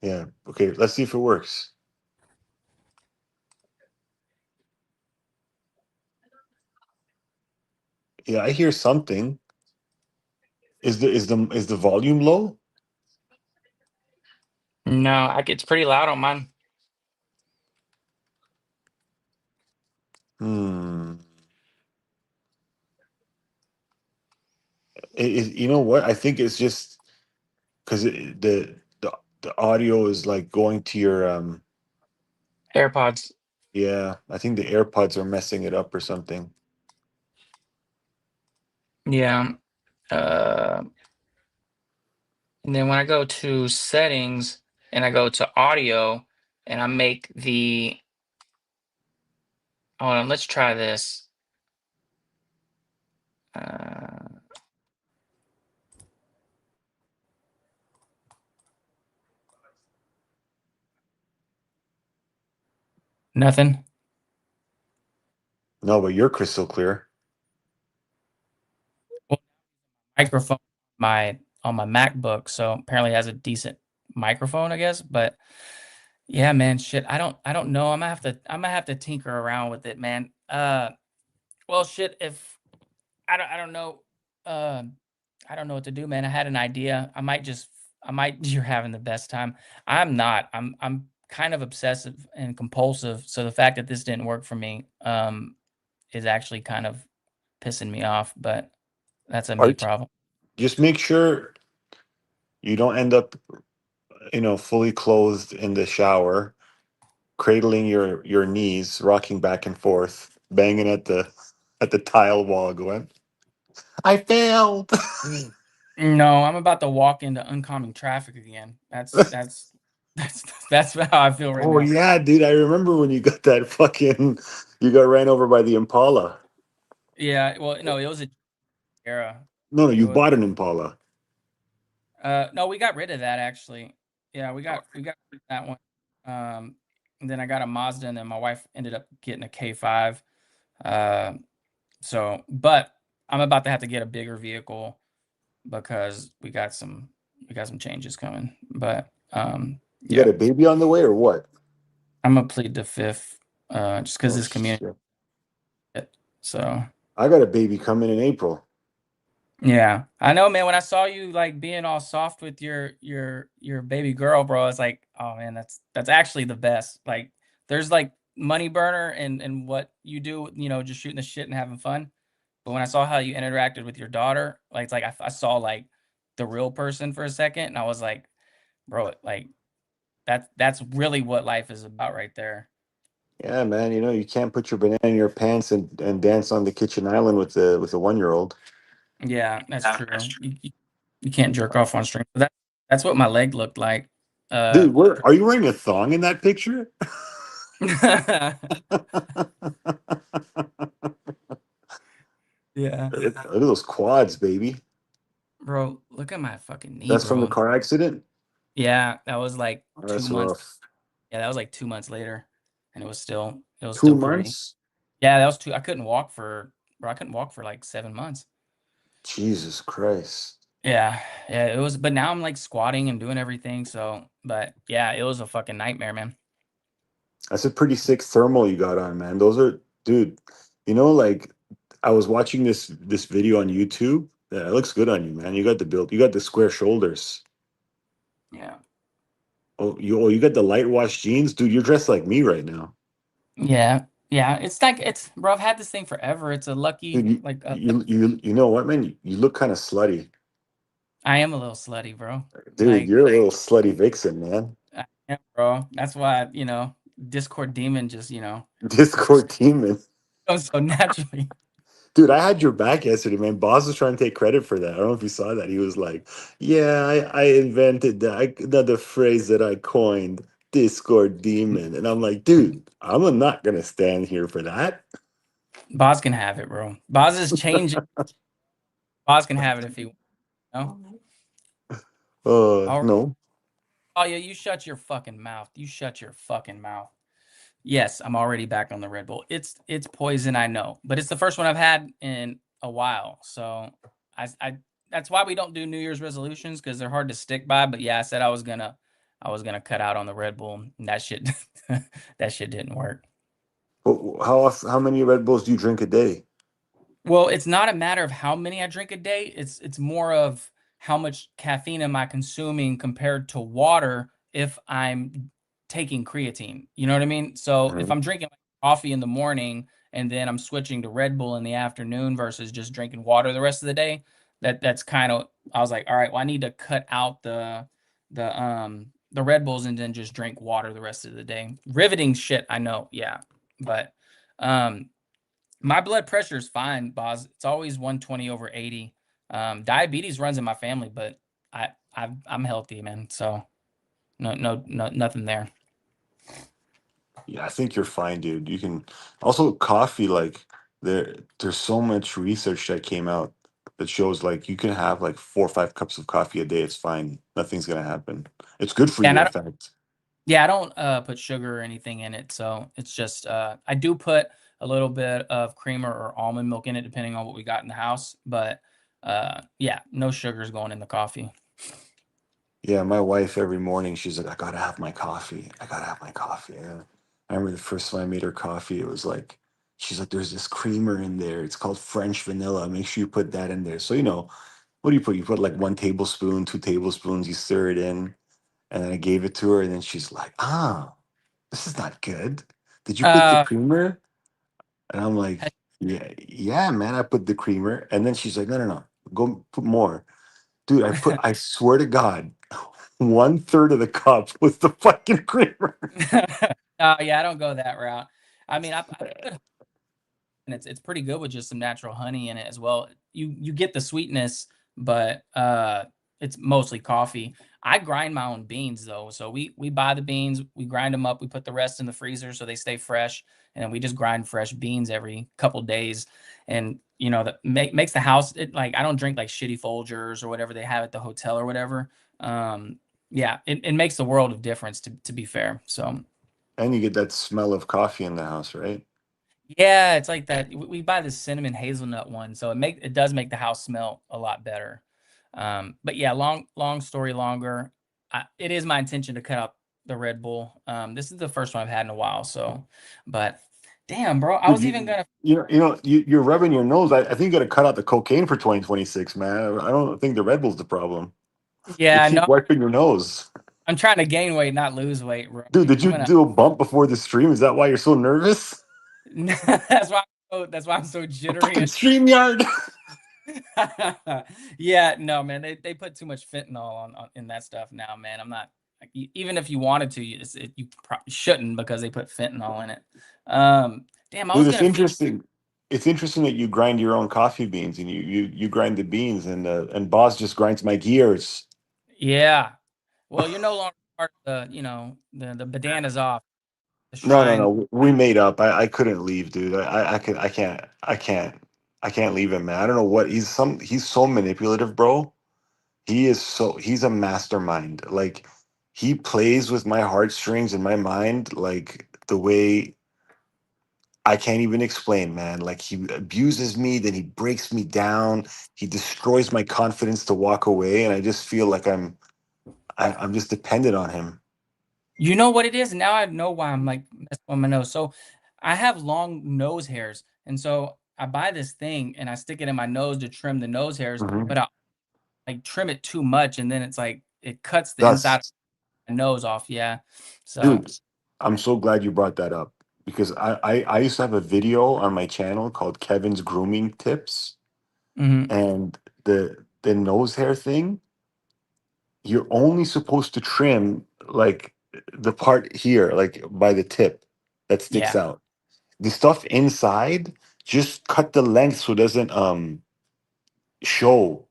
Yeah. Okay. Let's see if it works. Yeah, I hear something. Is the volume low? No, it's pretty loud on mine. You know what? I think it's just because the audio is like going to your AirPods. Yeah, I think the AirPods are messing it up or something. Yeah. And then when I go to settings and I go to audio and I make the, hold on, let's try this. Nothing. No, but you're crystal clear. Well, microphone on my MacBook, so apparently it has a decent microphone, I guess. But yeah, man, shit, I don't know. I'm gonna have to tinker around with it, man. Well, shit, if I don't know, I don't know what to do, man. I had an idea. You're having the best time. I'm not. I'm kind of obsessive and compulsive. So the fact that this didn't work for me, is actually kind of pissing me off. But that's a me problem. Just make sure you don't end up, fully clothed in the shower, cradling your knees, rocking back and forth, banging at the tile wall, going, "I failed." No, I'm about to walk into oncoming traffic again. That's how I feel right Oh now. yeah, dude! I remember when you got that you got ran over by the Impala. Yeah, well, no, it was a era. No, It you was bought an Impala. no, we got rid of that actually. Yeah, we got rid of that one. And then I got a Mazda, and then my wife ended up getting a K5. But I'm about to have to get a bigger vehicle because we got some changes coming. But You got a baby on the way or what? I'm gonna plead the fifth, just because Oh, this community. shit. So I got a baby coming in April. yeah, I know, man. When I saw you like being all soft with your baby girl, bro, it's like, oh man, that's actually the best. Like, there's like money burner and what you do, just shooting the shit and having fun. But when I saw how you interacted with your daughter, like it's like I saw like the real person for a second, and I was like, bro, like that's really what life is about right there. Yeah, man. You can't put your banana in your pants and dance on the kitchen island with a 1-year-old. Yeah, that's true. You can't jerk off on stream. But that's what my leg looked like. Dude, are you wearing a thong in that picture? Yeah. Look at those quads, baby. Bro, look at my fucking knee, That's from the bro. car accident? Yeah, that was like Oh, 2 that's months. rough. Yeah, that was like 2 months later, and it was still 2 pretty. months? Yeah, that was I couldn't walk for like 7 months. Jesus Christ. Yeah, it was. But now I'm like squatting and doing everything. So, but yeah, it was a fucking nightmare, man. That's a pretty sick thermal you got on, man. Those are, dude, like I was watching this video on YouTube. Yeah, it looks good on you, man. You got the build, you got the square shoulders. Yeah. You got the light wash jeans, dude. You're dressed like me right now. Yeah. Yeah, bro, I've had this thing forever. It's a lucky, Dude, like, you know what, man? You look kind of slutty. I am a little slutty, bro. Dude, Like, you're a little slutty vixen, man. I am, bro. That's why, Discord demon just, Discord demon. comes so naturally. Dude, I had your back yesterday, man. Boss was trying to take credit for that. I don't know if you saw that. He was like, "Yeah, I invented that. The phrase that I coined, Discord demon. And I'm like, dude, I'm not gonna stand here for that. Boz can have it, bro. Boz is changing. Boz can have it if he wants. No? No. Oh yeah, you shut your fucking mouth. You shut your fucking mouth. Yes, I'm already back on the Red Bull. It's poison, I know, but it's the first one I've had in a while. So I that's why we don't do New Year's resolutions, because they're hard to stick by. But yeah, I said I was gonna cut out on the Red Bull, and that shit that shit didn't work. How many Red Bulls do you drink a day? Well, it's not a matter of how many I drink a day. It's more of how much caffeine am I consuming compared to water if I'm taking creatine. You know what I mean? So if I'm drinking coffee in the morning and then I'm switching to Red Bull in the afternoon versus just drinking water the rest of the day, that's kind of, I was like, all right, well, I need to cut out the Red Bulls and then just drink water the rest of the day. Riveting shit, I know, yeah, but my blood pressure is fine, Boz. It's always 120/80. Diabetes runs in my family, but I'm healthy, man. So no, nothing there. Yeah, I think you're fine, dude. You can also coffee, like there's so much research that came out that shows like you can have like 4 or 5 cups of coffee a day. It's fine. Nothing's gonna happen. It's good for Yeah, you, and in fact. I don't put sugar or anything in it. So it's just I do put a little bit of creamer or almond milk in it, depending on what we got in the house. But yeah, no sugar's going in the coffee. Yeah, my wife every morning she's like, I gotta have my coffee. I gotta have my coffee. And I remember the first time I made her coffee, it was like she's like, there's this creamer in there. It's called French vanilla. Make sure you put that in there. So what do you put? You put like 1 tablespoon, 2 tablespoons, you stir it in. And then I gave it to her, and then she's like, this is not good. Did you put the creamer? And I'm like, yeah, man, I put the creamer. And then she's like, no, go put more. Dude, I swear to God, 1/3 of the cup was the fucking creamer. Yeah, I don't go that route. I mean, I put, and it's pretty good with just some natural honey in it as well. You get the sweetness, but it's mostly coffee. I grind my own beans though, so we buy the beans, we grind them up, we put the rest in the freezer so they stay fresh, and then we just grind fresh beans every couple days. And that makes the house, like I don't drink like shitty Folgers or whatever they have at the hotel or whatever. Yeah, it makes the world of difference to be fair. So And you get that smell of coffee in the house, right? yeah, it's like that. We buy the cinnamon hazelnut one, so it does make the house smell a lot better. But yeah, long story longer. It is my intention to cut out the Red Bull. This is the first one I've had in a while. So, but damn, bro, I Dude, was even gonna. you're rubbing your nose. I think you got to cut out the cocaine for 2026, man. I don't think the Red Bull's the problem. You Yeah, keep no, wiping your nose. I'm trying to gain weight, not lose weight, bro. Dude, did I'm you gonna. do a bump before the stream? Is that why you're so nervous? That's why I'm so jittery. Fucking StreamYard. Yeah, no, man, they put too much fentanyl on in that stuff now, man. I'm not like, even if you wanted to, you probably shouldn't, because they put fentanyl in it. Damn, I was Dude, it's gonna feed. interesting. It's interesting that you grind your own coffee beans and you grind the beans and Boss just grinds my gears. Yeah, well, you're no longer part of the bananas off the No, shrine. no. We made up. I couldn't leave, dude. I can't leave him, man. I don't know what he's so manipulative, bro. He's a mastermind. Like he plays with my heartstrings and my mind like the way I can't even explain, man. Like he abuses me, then he breaks me down. He destroys my confidence to walk away, and I just feel like I'm just dependent on him. You know what it is? Now I know why I'm like messing with my nose. So I have long nose hairs, and so I buy this thing and I stick it in my nose to trim the nose hairs, Mhm. but I like trim it too much, and then it's like it cuts the inside of Thus, my nose off. Yeah. So dude, I'm so glad you brought that up because I used to have a video on my channel called Kevin's Grooming Tips, mhm. and the nose hair thing, you're only supposed to trim like the part here, like by the tip that sticks Yeah. out. The stuff inside, just cut the length so it doesn't show,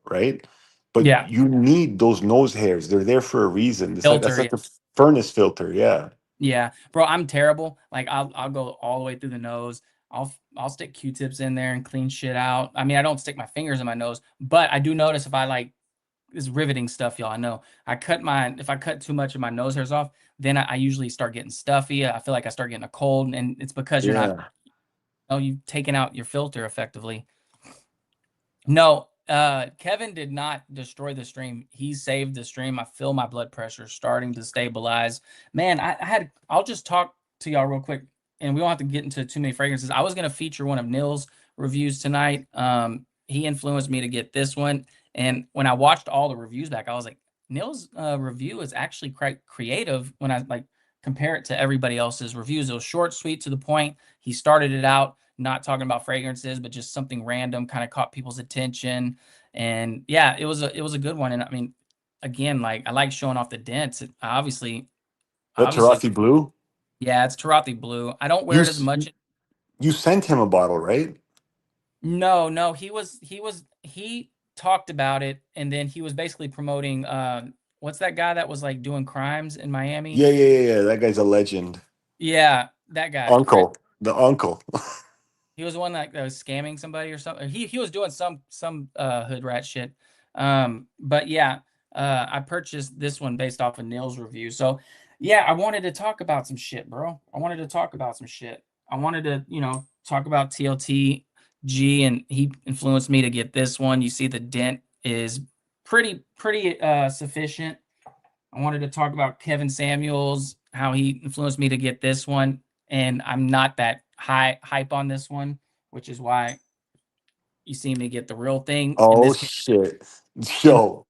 right? But Yeah. you need those nose hairs. They're there for a reason. That's Filter. like Yeah. the Furnace filter, yeah. Yeah, bro, I'm terrible. Like I'll go all the way through the nose. I'll stick Q-tips in there and clean shit out. I mean, I don't stick my fingers in my nose, but I do notice if I like this riveting stuff, y'all. I know if I cut too much of my nose hairs off, then I usually start getting stuffy. I feel like I start getting a cold, and it's because you're not, Yeah. you've taken out your filter effectively. No, Kevin did not destroy the stream. He saved the stream. I feel my blood pressure starting to stabilize. Man, I'll just talk to y'all real quick, and we don't have to get into too many fragrances. I was gonna feature one of Nils' reviews tonight. He influenced me to get this one, and when I watched all the reviews back, I was like, Nils' review is actually quite creative when I like compare it to everybody else's reviews. It was short, sweet, to the point. He started it out not talking about fragrances, but just something random, kind of caught people's attention. And yeah, it was a good one. And I mean, again, like I like showing off the dents. That Obviously, Tarathi Blue? yeah, it's Tarathi Blue. I don't wear You it as much. you sent him a bottle, right? No, he talked about it, and then he was basically promoting what's that guy that was like doing crimes in Miami? Yeah. That guy's a legend. Yeah, that guy, Chris. Uncle. The uncle. He was the one that was scamming somebody or something. He was doing some hood rat shit. But yeah, I purchased this one based off of Neil's review. So yeah, I wanted to talk about some shit, bro. I wanted to talk about some shit. I wanted to, talk about TLTG, and he influenced me to get this one. You see the dent is pretty sufficient. I wanted to talk about Kevin Samuels, how he influenced me to get this one, and I'm not that hype on this one, which is why you see me get the real thing. And Oh this came shit. in. Yo,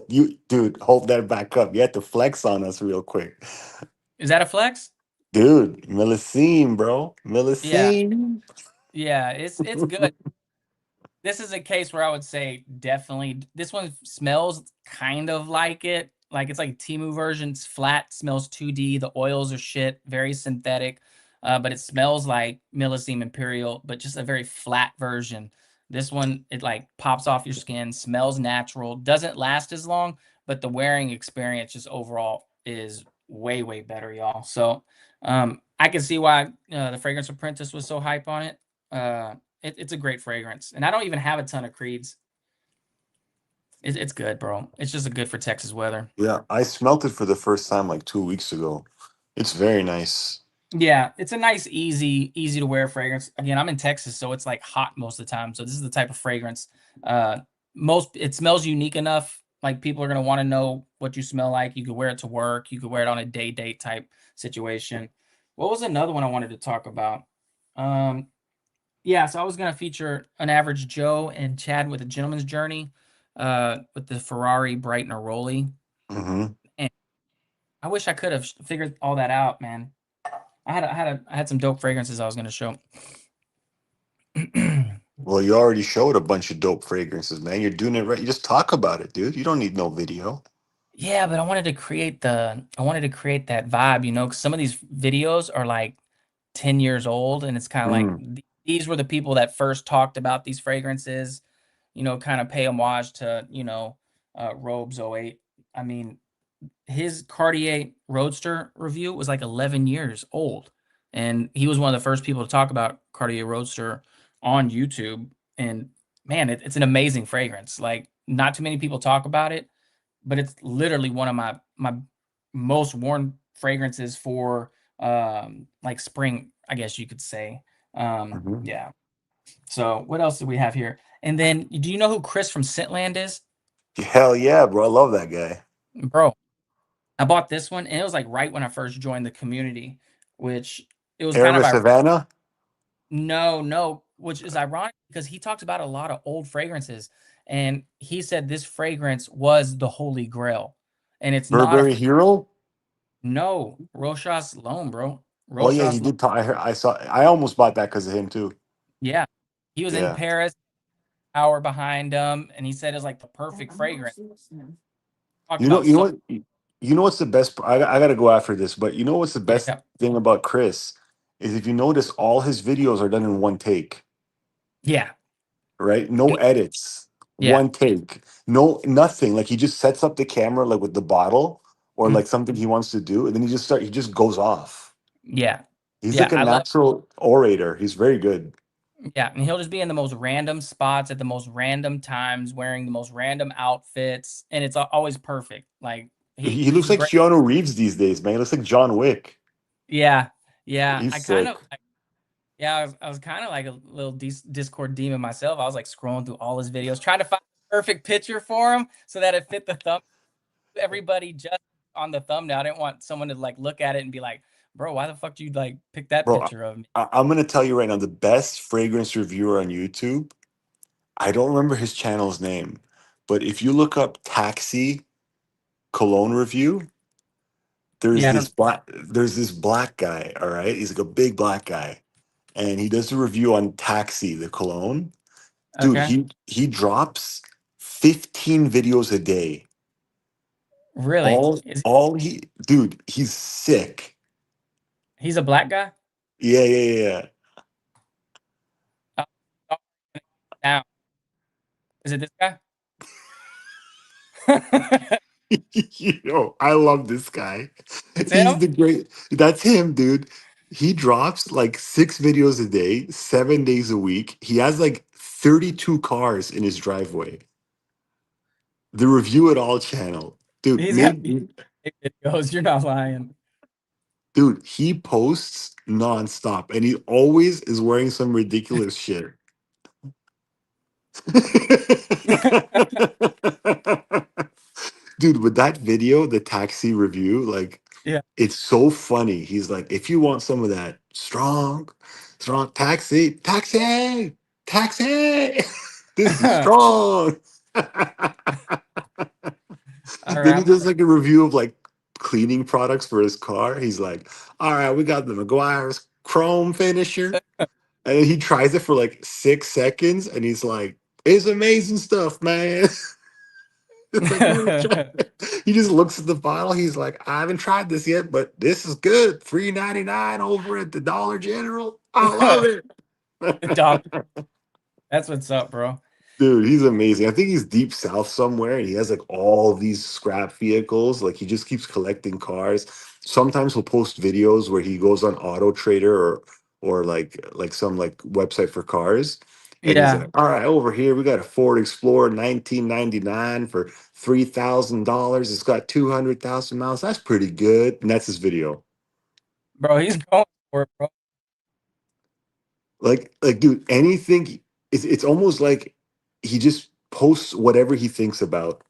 you dude, hold that back up. You had to flex on us real quick. Is that a flex? Dude, Millicene, bro. Yeah, Millicene. yeah, it's good. This is a case where I would say definitely this one smells kind of like it. Like it's like Timu version. It's flat, smells 2D. The oils are shit, very synthetic. But it smells like Millesime Imperial, but just a very flat version. This one, it like pops off your skin, smells natural, doesn't last as long, but the wearing experience just overall is way, way better, y'all. So I can see why the Fragrance Apprentice was so hype on it. It's a great fragrance, and I don't even have a ton of creeds. It's good, bro. It's just a good for Texas weather. Yeah, I smelt it for the first time like 2 weeks ago. It's very nice. Yeah, it's a nice, easy to wear fragrance. Again, I'm in Texas, so it's like hot most of the time. So this is the type of fragrance. It smells unique enough. Like people are gonna want to know what you smell like. You could wear it to work. You could wear it on a date type situation. What was another one I wanted to talk about? Yeah, so I was gonna feature an average Joe and Chad with a gentleman's journey, with the Ferrari Bright Neroli. Hmm. And I wish I could have figured all that out, man. I had some dope fragrances I was gonna show. Well, you already showed a bunch of dope fragrances, man. You're doing it right. You just talk about it, dude. You don't need no video. Yeah, but I wanted to create that vibe, 'cause some of these videos are like 10 years old, and it's kind of like Mm. these were the people that first talked about these fragrances, kind of pay homage to, Robes '08. I mean, his Cartier Roadster review was like 11 years old, and he was one of the first people to talk about Cartier Roadster on YouTube. And man, it's an amazing fragrance. Like not too many people talk about it, but it's literally one of my most worn fragrances for like spring, I guess you could say. Mhm. Yeah. So what else do we have here? And then do you know who Chris from Scentland is? Hell yeah, bro. I love that guy. Bro, I bought this one, and it was like right when I first joined the community, which it was kind of Aramis Havana. no, which is ironic because he talks about a lot of old fragrances, and he said this fragrance was the holy grail, and it's not a Burberry Hero. no Rochas Loam, bro. Oh yeah, Rochas he Loam. did talk. I saw. I almost bought that because of him too. Yeah, he was in Yeah. Paris, hour behind him, and he said it's like the perfect fragrance. Talked You know. about You know so what? You know what's the best? I got to go after this, but you know what's the best yeah, thing about Chris is if you notice, all his videos are done in one take. yeah, Right? No edits. yeah, One take. No nothing. Like he just sets up the camera like with the bottle or like something he wants to do, and then he just goes off. Yeah. He's Yeah, like a I love. natural orator. He's very good. Yeah, and he'll just be in the most random spots at the most random times, wearing the most random outfits, and it's always perfect. Like He he's looks a like great. Keanu Reeves these days, man. He looks like John Wick. Yeah, yeah. He's I kind of sick. yeah. I was kind of like a little Discord demon myself. I was like scrolling through all his videos, trying to find the perfect picture for him so that it fit the thumb. Everybody just on the thumbnail. I didn't want someone to like look at it and be like, "Bro, why the fuck do you like pick that Bro, picture of me?" I'm gonna tell you right now, the best fragrance reviewer on YouTube. I don't remember his channel's name, but if you look up Taxi Cologne review, Yeah, I don't. there's this black guy. All right, he's like a big black guy, and he does a review on Taxi the cologne. Dude, Okay, he drops 15 videos a day. really? Is Dude, he's sick. he's a black guy? Yeah, yeah, Uh, Now, is it this guy? yeah. I love this guy. It's He's him. the great. That's him, dude. He drops like 6 videos a day, 7 days a week. He has like 32 cars in his driveway. The Review It All channel. Dude, He's got big videos. You're not lying. dude, he posts nonstop and he always is wearing some ridiculous shit. Dude, with that video, the taxi review, like Yeah. it's so funny. He's like, if you want some of that strong taxi, this is strong. All Then he right. does like a review of like cleaning products for his car. He's like, all right, we got the McGuire's chrome finisher. And then he tries it for like 6 seconds and he's like, it's amazing stuff, man. It's like, he just looks at the bottle. He's like, I haven't tried this yet, but this is good. $3.99 over at the Dollar General. I love Dog. it. That's what's up, bro. Dude, he's amazing. I think he's deep south somewhere and he has like all these scrap vehicles. Like he just keeps collecting cars. Sometimes he'll post videos where he goes on Auto Trader or like some like website for cars. And he's Yeah, like, all right, over here we got a Ford Explorer 1999 for $3,000. It's got 200,000 miles. That's pretty good. And that's his video. bro. He's going for it, bro. Like, dude, anything. It's almost like he just posts whatever he thinks about.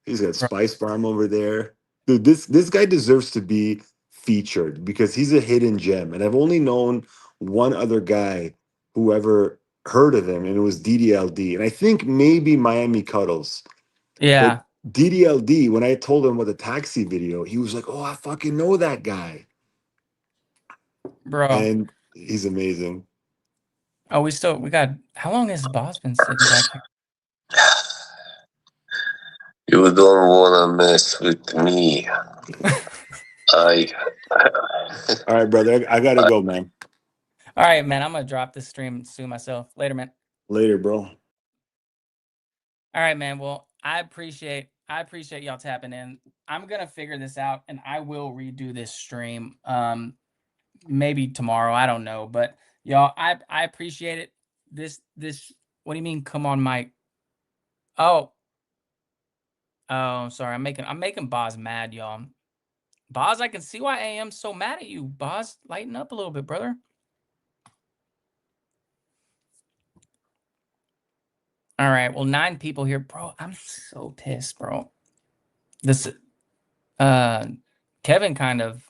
He's got Bro. Spice Bomb over there. Dude, this guy deserves to be featured because he's a hidden gem. And I've only known one other guy who ever heard of him, and it was DDLD. And I think maybe Miami Cuddles. But Yeah, DDLD, when I told him about the taxi video, he was like, oh, I fucking know that guy. bro. And he's amazing. Oh, we got. How long has Boss been sitting back here? You don't wanna mess with me. I All right, brother. I gotta go, man. All right, man. I'm gonna drop this stream and sue myself later, man. Later, bro. All right, man. Well, I appreciate y'all tapping in. I'm gonna figure this out, and I will redo this stream. Maybe tomorrow. I don't know, but y'all, I appreciate it. This. What do you mean? Come on, Mike. Oh, sorry. I'm making Boz mad, y'all. Boz, I can see why I am so mad at you. Boz, lighten up a little bit, brother. All right. Well, 9 people here, bro. I'm so pissed, bro. This, Kevin kind of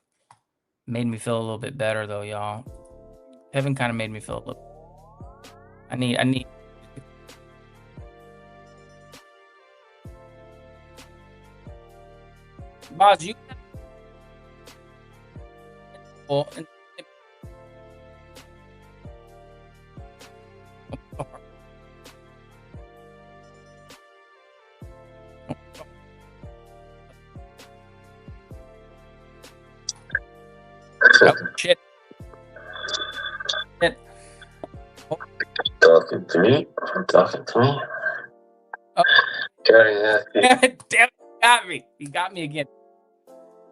made me feel a little bit better, though, y'all. Kevin kind of made me feel a little. I need. Boz, you. Well, oh, shit. Shit. talking to me. Oh. Carry that. Damn it. Got me. You got me again.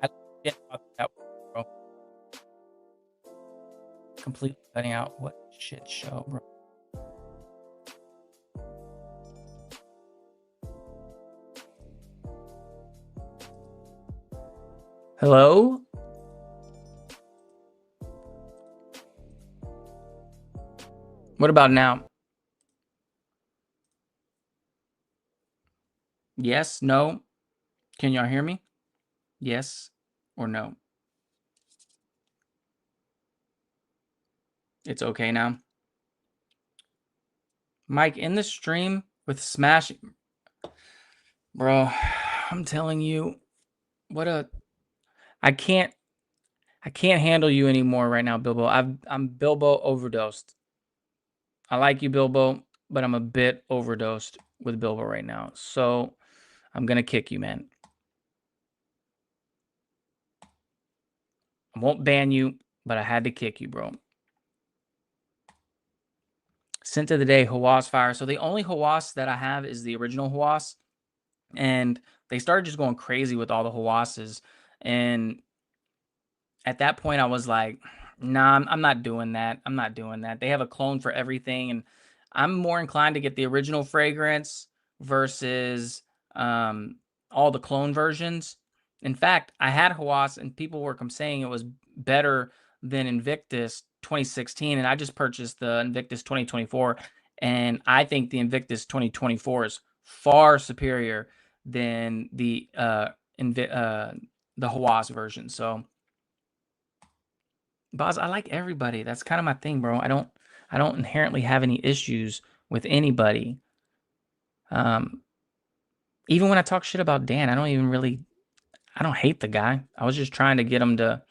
I forget about that, bro. Completely cutting out. What shit show, bro? Hello? What about now? Yes, no. Can y'all hear me? Yes or no? It's okay now. Mike, in the stream with Smash, bro, I'm telling you, I can't handle you anymore right now, Bilbo. I'm Bilbo overdosed. I like you, Bilbo, but I'm a bit overdosed with Bilbo right now. So I'm gonna kick you, man. I won't ban you, but I had to kick you, bro. Scent of the day, Hawas Fire. So the only Hawas that I have is the original Hawas. And they started just going crazy with all the Hawases. And at that point, I was like, nah, I'm not doing that. I'm not doing that. They have a clone for everything. And I'm more inclined to get the original fragrance versus all the clone versions. In fact, I had Hawas and people were saying it was better than Invictus 2016. And I just purchased the Invictus 2024. And I think the Invictus 2024 is far superior than the Hawas version. So, Boz, I like everybody. That's kind of my thing, bro. I don't inherently have any issues with anybody. Even when I talk shit about Dan, I don't hate the guy. I was just trying to get him to,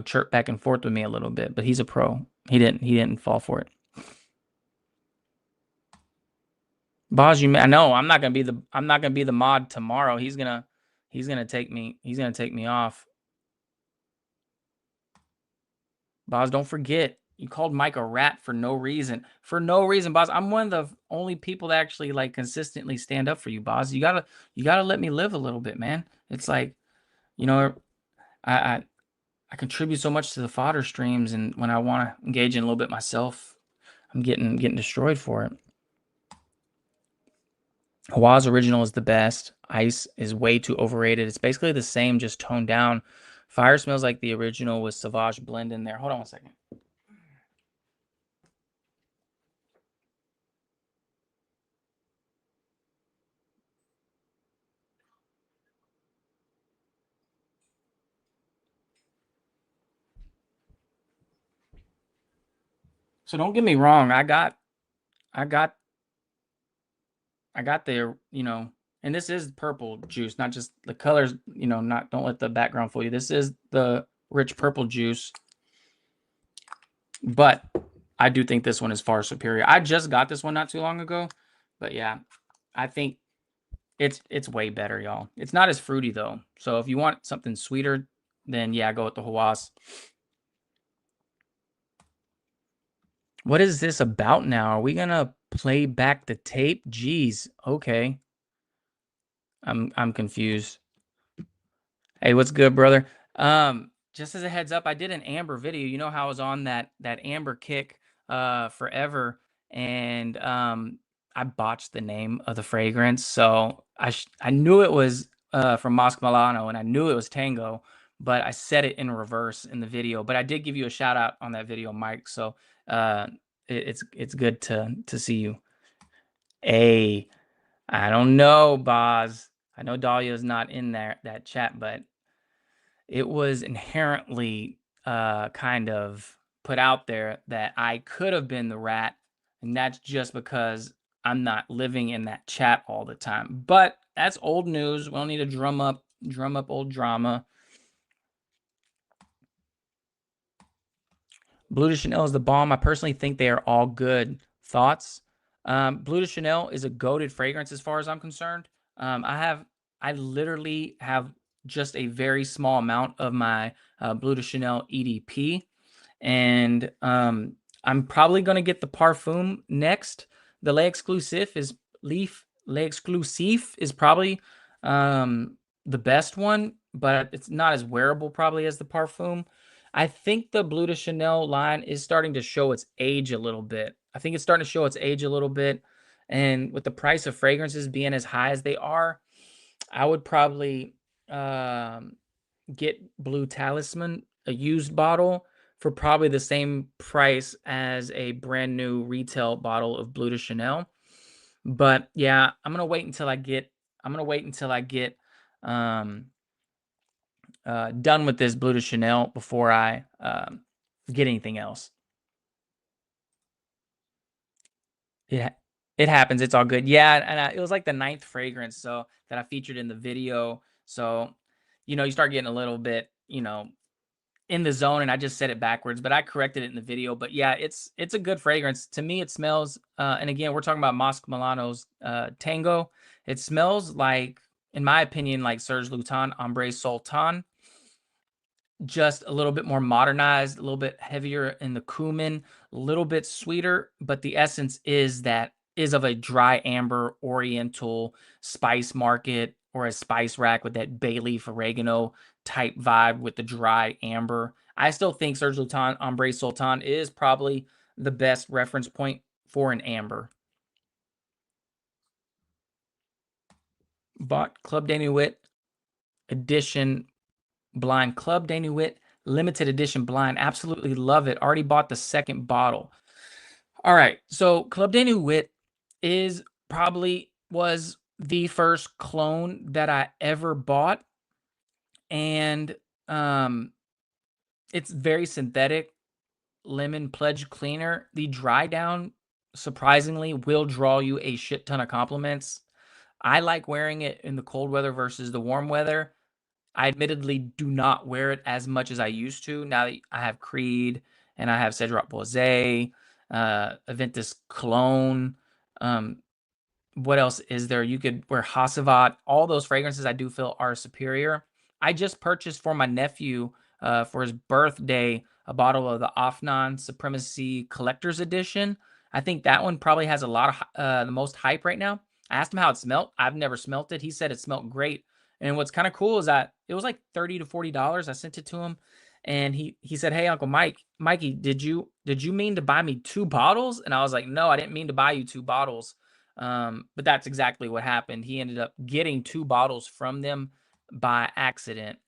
chirp back and forth with me a little bit, but he's a pro. He didn't fall for it. Boz, I know I'm not gonna be the mod tomorrow. He's gonna take me off. Boz, don't forget, you called Mike a rat for no reason. For no reason, Boz. I'm one of the only people that actually consistently stand up for you, Boz. You gotta let me live a little bit, man. It's like, I contribute so much to the fodder streams, and when I want to engage in a little bit myself, I'm getting destroyed for it. Hawa's original is the best. Ice is way too overrated. It's basically the same, just toned down. Fire smells like the original with Sauvage blend in there. Hold on one second. So don't get me wrong. I got the, and this is purple juice, not just the colors, don't let the background fool you. This is the rich purple juice, but I do think this one is far superior. I just got this one not too long ago, but yeah, I think it's way better, y'all. It's not as fruity though. So if you want something sweeter, then yeah, go with the Hawas. What is this about now? Are we gonna play back the tape? Jeez, okay. I'm confused. Hey, what's good, brother? Just as a heads up, I did an amber video. You know how I was on that amber kick forever, and I botched the name of the fragrance. So I knew it was from Mosque Milano, and I knew it was Tango, but I said it in reverse in the video. But I did give you a shout out on that video, Mike. So it's good to see you. Hey, I don't know, Boz. I know Dahlia's not in that chat, but it was inherently kind of put out there that I could have been the rat, and that's just because I'm not living in that chat all the time. But that's old news. We don't need to drum up old drama. Blue de Chanel is the bomb. I personally think they are all good. Thoughts? Blue de Chanel is a goated fragrance as far as I'm concerned. I literally have just a very small amount of my Blue de Chanel EDP, and I'm probably going to get the Parfum next. The Le Exclusif is probably the best one, but it's not as wearable probably as the Parfum. I think the Bleu de Chanel line is starting to show its age a little bit. I think it's starting to show its age a little bit. And with the price of fragrances being as high as they are, I would probably get Blue Talisman, a used bottle, for probably the same price as a brand new retail bottle of Bleu de Chanel. But yeah, I'm gonna wait until I get done with this Bleu de Chanel before I get anything else. Yeah, it happens. It's all good. Yeah, and it was like the 9th fragrance so that I featured in the video. So, you start getting a little bit, in the zone, and I just said it backwards, but I corrected it in the video. But yeah, it's a good fragrance. To me, it smells, and again, we're talking about Mosque Milano's Tango. It smells like, in my opinion, like Serge Lutens Ombre Sultan, just a little bit more modernized, a little bit heavier in the cumin, a little bit sweeter, but the essence is of a dry amber oriental spice market or a spice rack with that bay leaf oregano type vibe with the dry amber. I still think Serge Lutens Ombre Sultan is probably the best reference point for an amber. Bought Club de Nuit edition blind, Club de Nuit limited edition blind. Absolutely love it. Already bought the 2nd bottle. All right, so Club de Nuit was the first clone that I ever bought, and it's very synthetic. Lemon Pledge Cleaner. The dry down, surprisingly, will draw you a shit ton of compliments. I like wearing it in the cold weather versus the warm weather. I admittedly do not wear it as much as I used to. Now that I have Creed and I have Cedroc Boisé, Aventus Cologne. What else is there? You could wear Hassavat. All those fragrances I do feel are superior. I just purchased for my nephew for his birthday a bottle of the Afnan Supremacy Collector's Edition. I think that one probably has a lot of the most hype right now. I asked him how it smelled. I've never smelt it. He said it smelled great. And what's kind of cool is that it was like $30 to $40. I sent it to him, and he said, "Hey, Uncle Mikey, did you mean to buy me 2 bottles?" And I was like, "No, I didn't mean to buy you 2 bottles." But that's exactly what happened. He ended up getting 2 bottles from them by accident.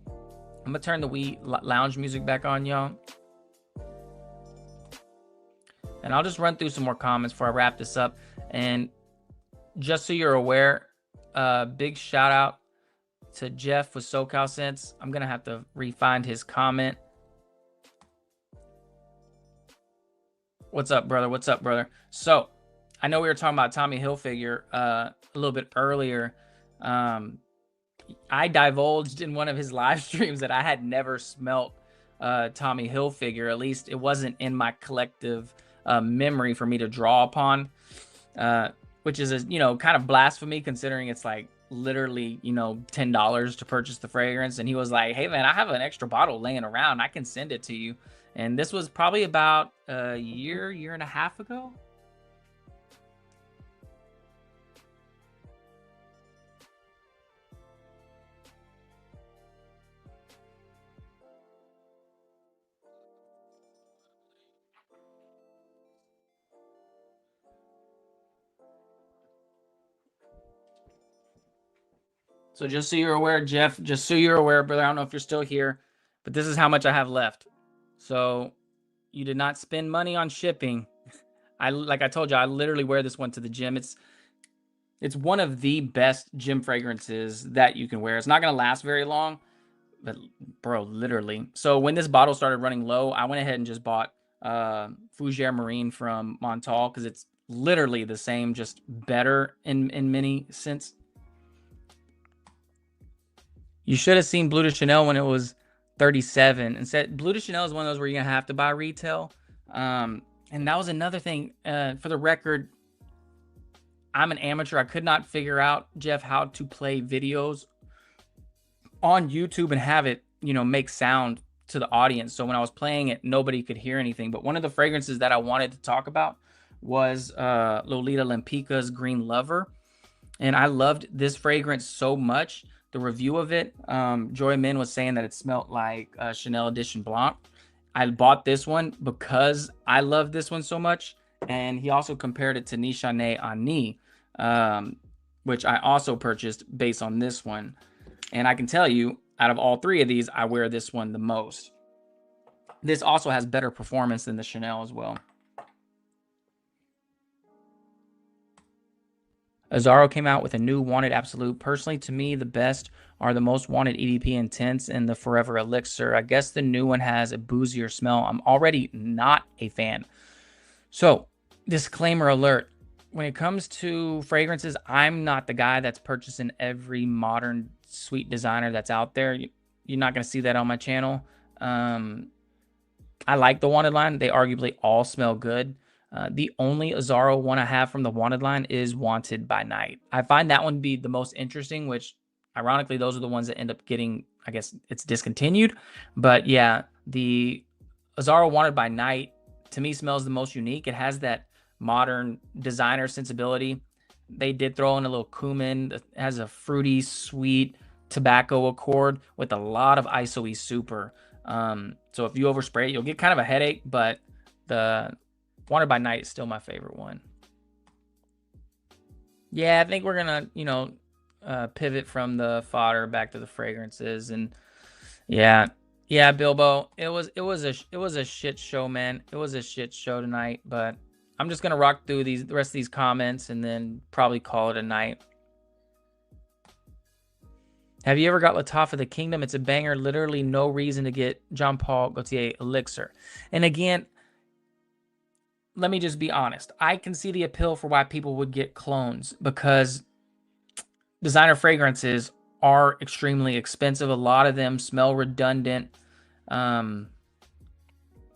I'm gonna turn the lounge music back on, y'all. And I'll just run through some more comments before I wrap this up. And just so you're aware, big shout out to Jeff with SoCal Sense. I'm gonna have to re-find his comment. What's up, brother? What's up, brother? So I know we were talking about Tommy Hilfiger a little bit earlier. I divulged in one of his live streams that I had never smelt Tommy Hilfiger. At least it wasn't in my collective memory for me to draw upon, which is kind of blasphemy considering it's like literally $10 to purchase the fragrance. And he was like, "Hey man, I have an extra bottle laying around. I can send it to you." And this was probably about a year and a half ago. So just so you're aware, Jeff, just so you're aware, brother, I don't know if you're still here, but this is how much I have left. So you did not spend money on shipping. Like I told you, I literally wear this one to the gym. It's one of the best gym fragrances that you can wear. It's not going to last very long, but bro, literally. So when this bottle started running low, I went ahead and just bought Fougère Marine from Montal because it's literally the same, just better in many sense. You should have seen Bleu de Chanel when it was 37 and said Bleu de Chanel is one of those where you're gonna have to buy retail. And that was another thing. For the record, I'm an amateur. I could not figure out, Jeff, how to play videos on YouTube and have it, make sound to the audience. So when I was playing it, nobody could hear anything. But one of the fragrances that I wanted to talk about was Lolita Lempica's Green Lover. And I loved this fragrance so much the review of it, Joy Min was saying that it smelled like Chanel Edition Blanc. I bought this one because I love this one so much, and he also compared it to Nichane Ani, which I also purchased based on this one. And I can tell you, out of all three of these, I wear this one the most. This also has better performance than the Chanel as well. Azzaro came out with a new Wanted Absolute. Personally, to me, the best are the Most Wanted EDP Intense and the Forever Elixir. I guess the new one has a boozier smell. I'm already not a fan. So, disclaimer alert. When it comes to fragrances, I'm not the guy that's purchasing every modern sweet designer that's out there. You're not going to see that on my channel. I like the Wanted line. They arguably all smell good. The only Azzaro one I have from the Wanted line is Wanted by Night. I find that one to be the most interesting, which ironically, those are the ones that end up getting, I guess it's discontinued. But yeah, the Azzaro Wanted by Night to me smells the most unique. It has that modern designer sensibility. They did throw in a little cumin. It has a fruity, sweet tobacco accord with a lot of ISO-E super. So if you overspray it, you'll get kind of a headache, but the Wanted by Night is still my favorite one. Yeah, I think we're gonna, you know, pivot from the fodder back to the fragrances. And yeah, Bilbo, it was a shit show, man. It was a shit show tonight, but I'm just gonna rock through the rest of these comments and then probably call it a night. Have you ever got Latif of the Kingdom? It's a banger. Literally no reason to get Jean Paul Gaultier Elixir. And again, let me just be honest. I can see the appeal for why people would get clones, because designer fragrances are extremely expensive. A lot of them smell redundant. And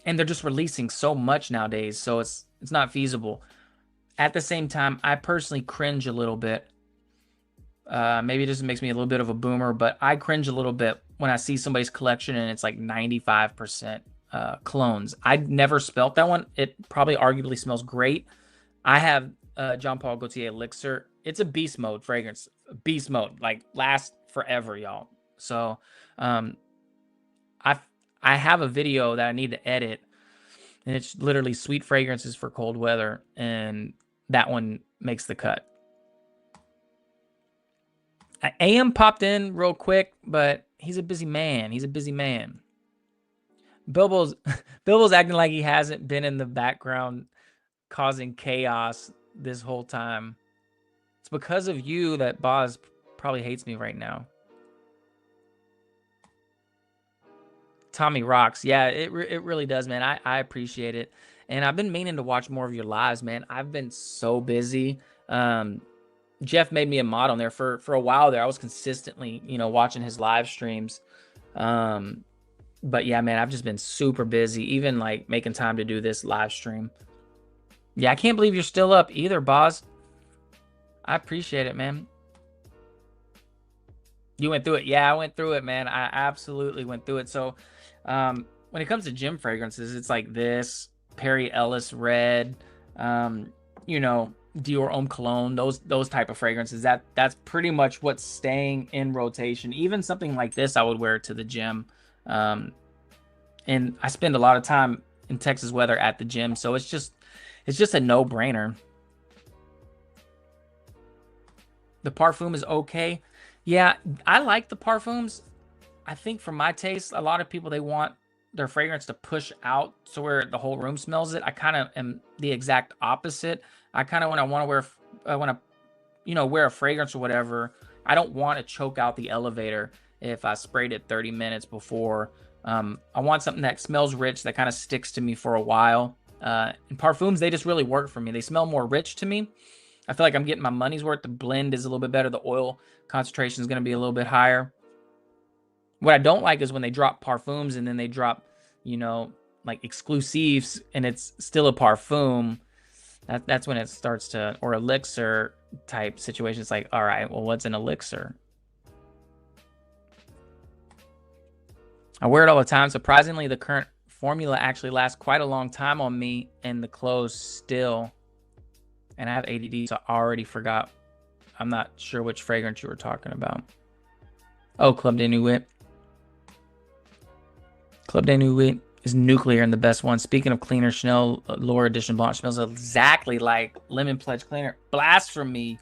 they're just releasing so much nowadays, so it's not feasible. At the same time, I personally cringe a little bit. Maybe this makes me a little bit of a boomer, but I cringe a little bit when I see somebody's collection and it's like 95% clones. I'd never smelt that one. It probably arguably smells great. I have Jean Paul Gaultier Elixir. It's a beast mode fragrance. Beast mode, like lasts forever, y'all. So I have a video that I need to edit, and it's literally sweet fragrances for cold weather, and that one makes the cut. AM popped in real quick, but he's a busy man. He's a busy man. Bilbo's acting like he hasn't been in the background causing chaos this whole time. It's because of you that Boz probably hates me right now. Tommy rocks. Yeah, it really does, man. I appreciate it. And I've been meaning to watch more of your lives, man. I've been so busy. Jeff made me a mod on there for a while there. I was consistently, you know, watching his live streams. But yeah, man, I've just been super busy, even like making time to do this live stream. Yeah, I can't believe you're still up either, Boz. I appreciate it, man. You went through it. Yeah, I went through it, man. I absolutely went through it. So when it comes to gym fragrances, it's like this, Perry Ellis Red, you know, Dior Homme Cologne, those type of fragrances. That's pretty much what's staying in rotation. Even something like this, I would wear to the gym. And I spend a lot of time in Texas weather at the gym, so it's just a no-brainer. The Parfum is okay. Yeah, I like the Parfums. I think for my taste, a lot of people, they want their fragrance to push out so where the whole room smells it. I kind of am the exact opposite. I kind of, when I want to wear a fragrance or whatever, I don't want to choke out the elevator if I sprayed it 30 minutes before. I want something that smells rich, that kind of sticks to me for a while. And Parfums, they just really work for me. They smell more rich to me. I feel like I'm getting my money's worth. The blend is a little bit better. The oil concentration is going to be a little bit higher. What I don't like is when they drop Parfums and then they drop, you know, like exclusives and it's still a Parfum. That's when it starts to, or elixir type situation. It's like, all right, well, what's an elixir? I wear it all the time. Surprisingly, the current formula actually lasts quite a long time on me and the clothes still. And I have ADD, so I already forgot. I'm not sure which fragrance you were talking about. Oh, Club de Nuit. Club de Nuit is nuclear and the best one. Speaking of cleaner, Chanel Laura Edition Blanche smells exactly like Lemon Pledge Cleaner. Blasphemy.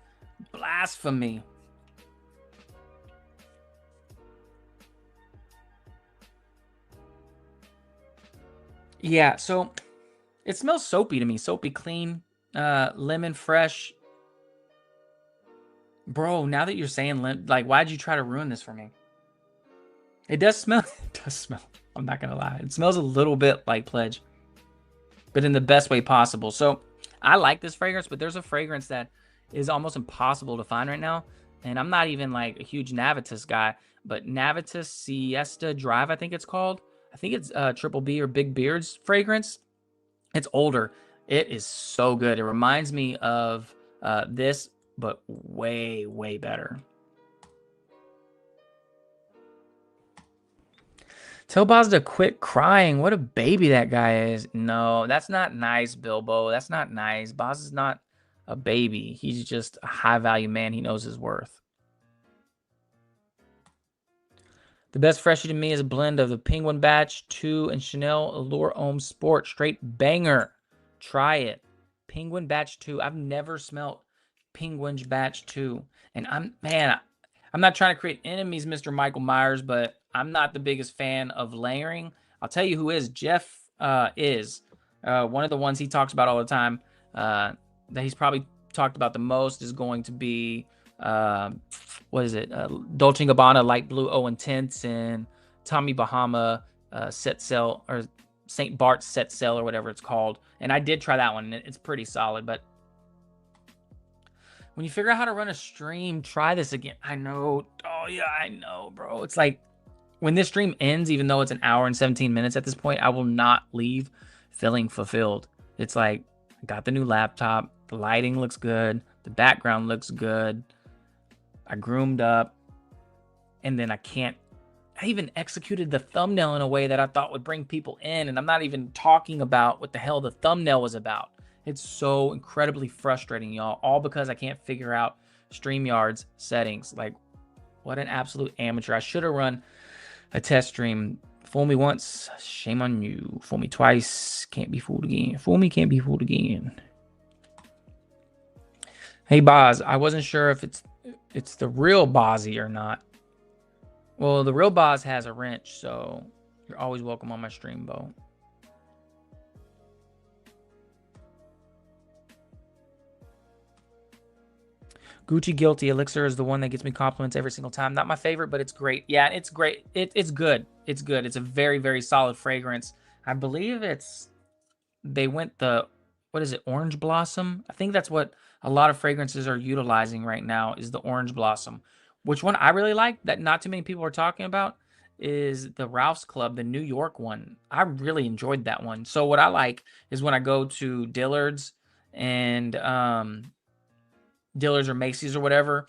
Blasphemy. Yeah, so it smells soapy to me. Soapy clean. Lemon fresh. Bro, now that you're saying like, why'd you try to ruin this for me? It does smell. It does smell. I'm not gonna lie. It smells a little bit like Pledge, but in the best way possible. So I like this fragrance, but there's a fragrance that is almost impossible to find right now. And I'm not even like a huge Navitus guy, but Navitus Siesta Drive, I think it's called. I think it's Triple B or Big Beard's fragrance. It's older. It is so good. It reminds me of this, but way, way better. Tell Boz to quit crying. What a baby that guy is. No, that's not nice, Bilbo. That's not nice. Boz is not a baby. He's just a high-value man. He knows his worth. The best freshie to me is a blend of the Penguin Batch 2 and Chanel Allure Homme Sport. Straight banger. Try it. Penguin Batch 2. I've never smelled Penguin Batch 2. And I'm not trying to create enemies, Mr. Michael Myers, but I'm not the biggest fan of layering. I'll tell you who is. Jeff is. One of the ones he talks about all the time that he's probably talked about the most is going to be, what is it? Dolce & Gabbana Light Blue O Intense and Tommy Bahama Set Sail, or St. Bart's Set Sail, or whatever it's called. And I did try that one, and it's pretty solid, but when you figure out how to run a stream, try this again. I know. Oh, yeah, I know, bro. It's like when this stream ends, even though it's an hour and 17 minutes at this point, I will not leave feeling fulfilled. It's like, I got the new laptop. The lighting looks good. The background looks good. I groomed up. And then I even executed the thumbnail in a way that I thought would bring people in. And I'm not even talking about what the hell the thumbnail was about. It's so incredibly frustrating, y'all, all because I can't figure out StreamYard's settings. Like, what an absolute amateur. I should have run a test stream. Fool me once, shame on you. Fool me twice, can't be fooled again. Fool me, can't be fooled again. Hey, Boz, I wasn't sure if it's the real Bozzy or not. Well, the real Boz has a wrench, so you're always welcome on my stream, Bo. Gucci Guilty Elixir is the one that gets me compliments every single time. Not my favorite, but it's great. Yeah, it's great. It's good. It's good. It's a very, very solid fragrance. I believe they went the, what is it, Orange Blossom? I think that's what a lot of fragrances are utilizing right now, is the Orange Blossom. Which one I really like that not too many people are talking about is the Ralph's Club, the New York one. I really enjoyed that one. So what I like is when I go to Dillard's and Dillard's or Macy's or whatever,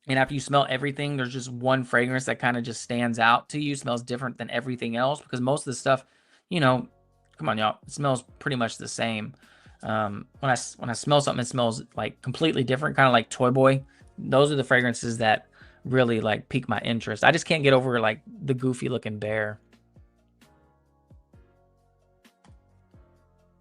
and after you smell everything, there's just one fragrance that kind of just stands out to you, smells different than everything else, because most of the stuff, you know, come on, y'all, it smells pretty much the same. When I smell something, it smells like completely different, kind of like Toy Boy. Those are the fragrances that really like pique my interest. I just can't get over like the goofy looking bear.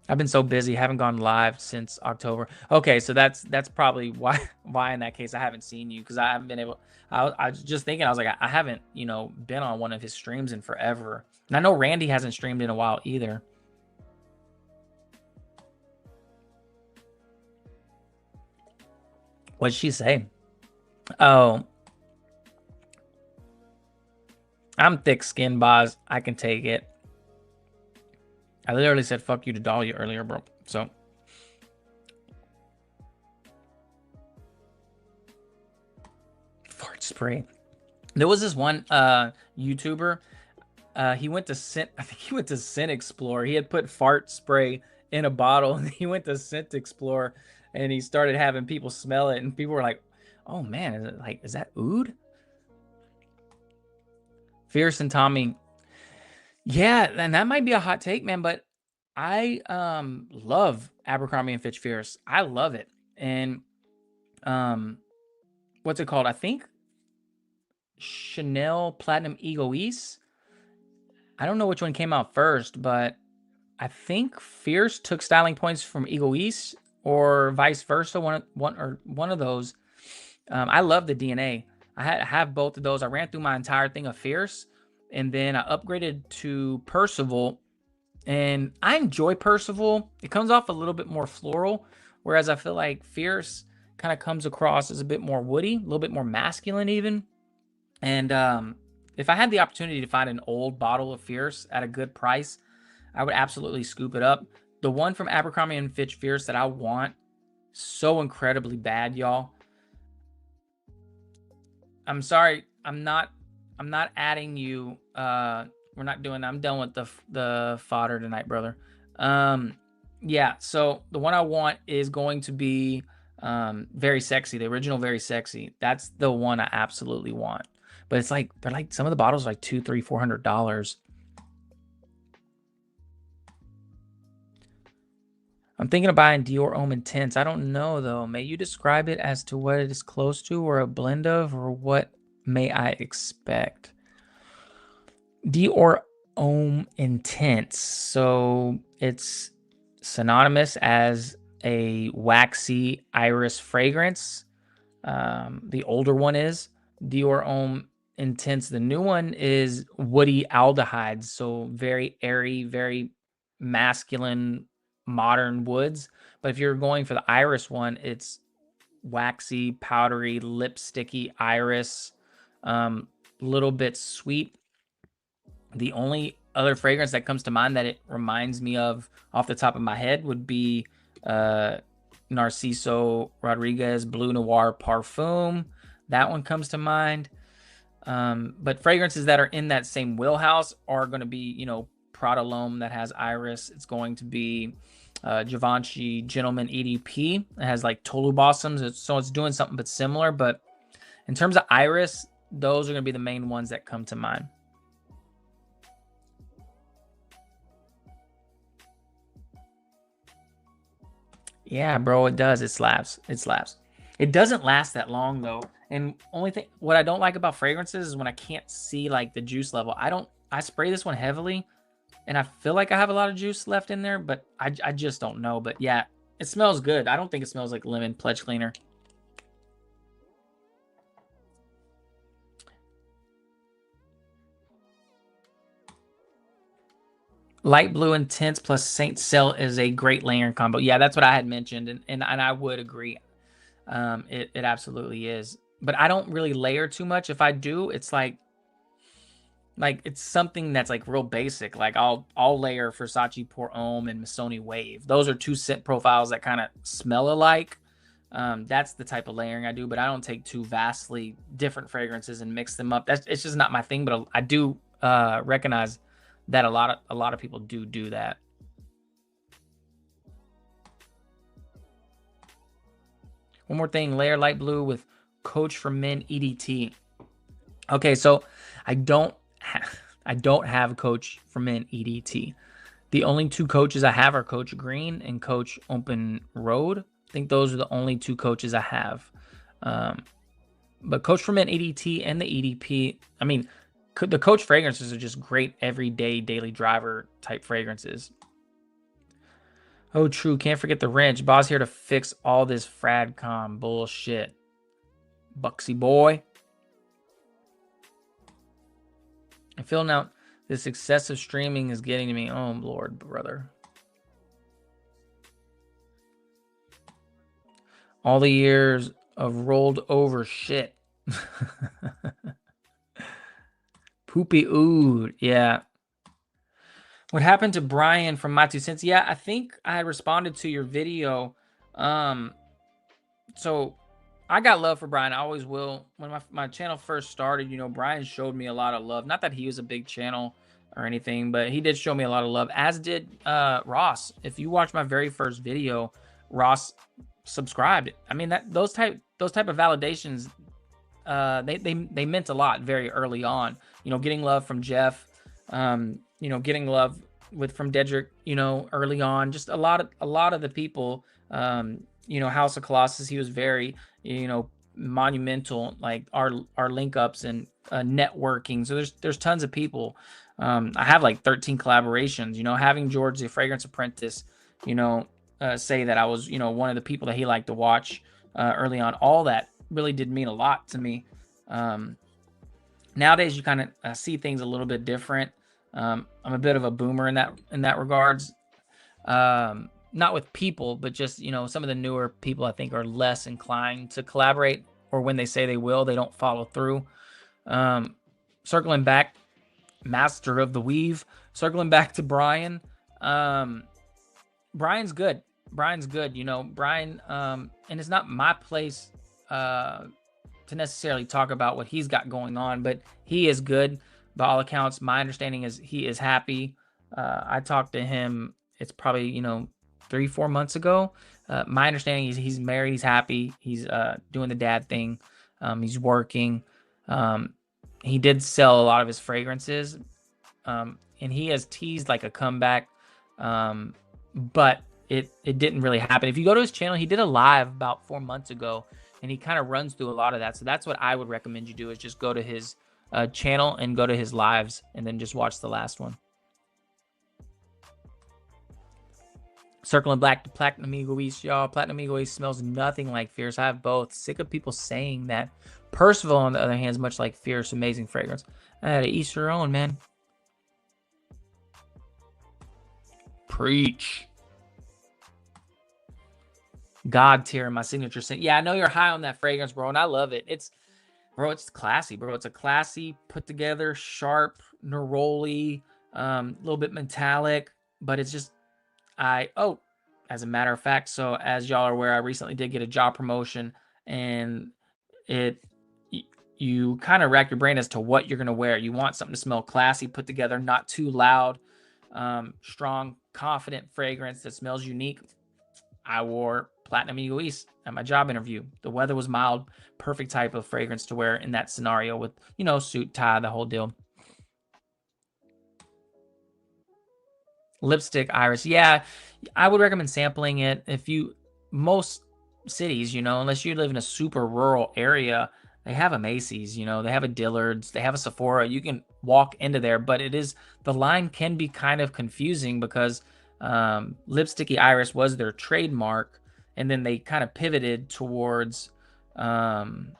I've been so busy, haven't gone live since October. Okay, so that's probably why in that case I haven't seen you, because I haven't been able. I was just thinking, I was like, I haven't, you know, been on one of his streams in forever, and I know Randy hasn't streamed in a while either. What'd she say? Oh, I'm thick-skinned, Boz. I can take it. I literally said fuck you to Dahlia earlier, bro. So. Fart spray. There was this one YouTuber. He went to Scent. I think he went to Scent Explorer. He had put fart spray in a bottle, and he went to Scent Explorer, and he started having people smell it, and people were like, "Oh man, is that oud?" Fierce and Tommy. Yeah, and that might be a hot take, man, but I love Abercrombie & Fitch Fierce. I love it. And what's it called? I think Chanel Platinum Egoise. I don't know which one came out first, but I think Fierce took styling points from Egoise or vice versa. One of those. I love the DNA. I have both of those. I ran through my entire thing of Fierce, and then I upgraded to Percival, and I enjoy Percival. It comes off a little bit more floral, whereas I feel like Fierce kind of comes across as a bit more woody, a little bit more masculine even. And if I had the opportunity to find an old bottle of Fierce at a good price, I would absolutely scoop it up. The one from Abercrombie & Fitch Fierce that I want so incredibly bad, y'all. I'm sorry, I'm not adding you. We're not doing that. I'm done with the fodder tonight, brother. Yeah, so the one I want is going to be Very Sexy, the original Very Sexy. That's the one I absolutely want. But it's like, they're like, some of the bottles are like $200, $300, $400. I'm thinking of buying Dior Homme Intense. I don't know, though. May you describe it as to what it is close to or a blend of, or what may I expect? Dior Homme Intense. So it's synonymous as a waxy iris fragrance. The older one is Dior Homme Intense. The new one is woody aldehydes. So very airy, very masculine, modern woods. But if you're going for the iris one, it's waxy, powdery, lipsticky iris, little bit sweet. The only other fragrance that comes to mind that it reminds me of off the top of my head would be Narciso Rodriguez Blue Noir Parfum. That one comes to mind. But fragrances that are in that same wheelhouse are going to be, you know, Prada L'Homme that has iris. It's going to be Givenchy Gentleman EDP. It has like Tolu blossoms. So it's doing something but similar. But in terms of iris, those are going to be the main ones that come to mind. Yeah, bro, it does. It slaps. It slaps. It doesn't last that long though. And only thing, what I don't like about fragrances is when I can't see like the juice level. I spray this one heavily and I feel like I have a lot of juice left in there, but I just don't know. But yeah, it smells good. I don't think it smells like lemon pledge cleaner. Light blue intense plus Saint Cell is a great layering combo. Yeah, that's what I had mentioned, and I would agree. It absolutely is. But I don't really layer too much. If I do, it's like it's something that's like real basic. Like I'll layer Versace Pour Homme and Missoni Wave. Those are two scent profiles that kind of smell alike. That's the type of layering I do, but I don't take two vastly different fragrances and mix them up. It's just not my thing. But I do recognize that a lot of people do that. One more thing, layer light blue with Coach for Men EDT. Okay, so I don't have Coach for Men EDT. The only two coaches I have are Coach Green and Coach Open Road. I think those are the only two coaches I have. But Coach for Men EDT and the EDP, I mean, the Coach fragrances are just great everyday daily driver type fragrances. Oh, true. Can't forget the wrench. Boss here to fix all this Fradcom bullshit. Buxy boy. I feel now this excessive streaming is getting to me. Oh, Lord, brother. All the years of rolled over shit. Poopy ood. Yeah. What happened to Brian from My Two Cents? Yeah, I think I responded to your video. So I got love for Brian. I always will. When my channel first started, you know, Brian showed me a lot of love. Not that he was a big channel or anything, but he did show me a lot of love, as did Ross. If you watched my very first video, Ross subscribed. I mean, those type of validations, they meant a lot very early on. You know, getting love from Jeff, you know, getting love from Dedrick, you know, early on. Just a lot of the people, you know, House of Colossus, he was very, you know, monumental, like our link ups and networking. So there's tons of people. I have like 13 collaborations. You know, having George the Fragrance Apprentice, you know, say that I was, you know, one of the people that he liked to watch early on. All that really did mean a lot to me. Nowadays, you kind of see things a little bit different. I'm a bit of a boomer in that regards. Not with people, but just, you know, some of the newer people I think are less inclined to collaborate, or when they say they will, they don't follow through. Circling back, master of the weave, circling back to Brian. Brian's good. Brian's good. You know, Brian, and it's not my place to necessarily talk about what he's got going on, but he is good. By all accounts, my understanding is he is happy. I talked to him, it's probably, you know, 3-4 months ago. My understanding is he's married, he's happy, he's doing the dad thing, he's working. He did sell a lot of his fragrances, and he has teased like a comeback, but it didn't really happen. If you go to his channel, he did a live about 4 months ago, and he kind of runs through a lot of that. So that's what I would recommend you do, is just go to his channel and go to his lives, and then just watch the last one. Circling back to Platinum Eagle East, y'all. Platinum Eagle East smells nothing like Fierce. I have both. Sick of people saying that. Percival, on the other hand, is much like Fierce. Amazing fragrance. I had to each your own, man. Preach. God tier in my signature scent. Yeah, I know you're high on that fragrance, bro, and I love it. It's classy, bro. It's a classy, put together, sharp, neroli, little bit metallic, but it's just, as a matter of fact, so as y'all are aware, I recently did get a job promotion, and you kind of rack your brain as to what you're going to wear. You want something to smell classy, put together, not too loud, strong, confident fragrance that smells unique. I wore Platinum Eagle East at my job interview. The weather was mild, perfect type of fragrance to wear in that scenario with, you know, suit, tie, the whole deal. Lipstick Iris. Yeah, I would recommend sampling it. Most cities, you know, unless you live in a super rural area, they have a Macy's, you know, they have a Dillard's, they have a Sephora. You can walk into there, but the line can be kind of confusing because Lipsticky Iris was their trademark, and then they kind of pivoted towards woody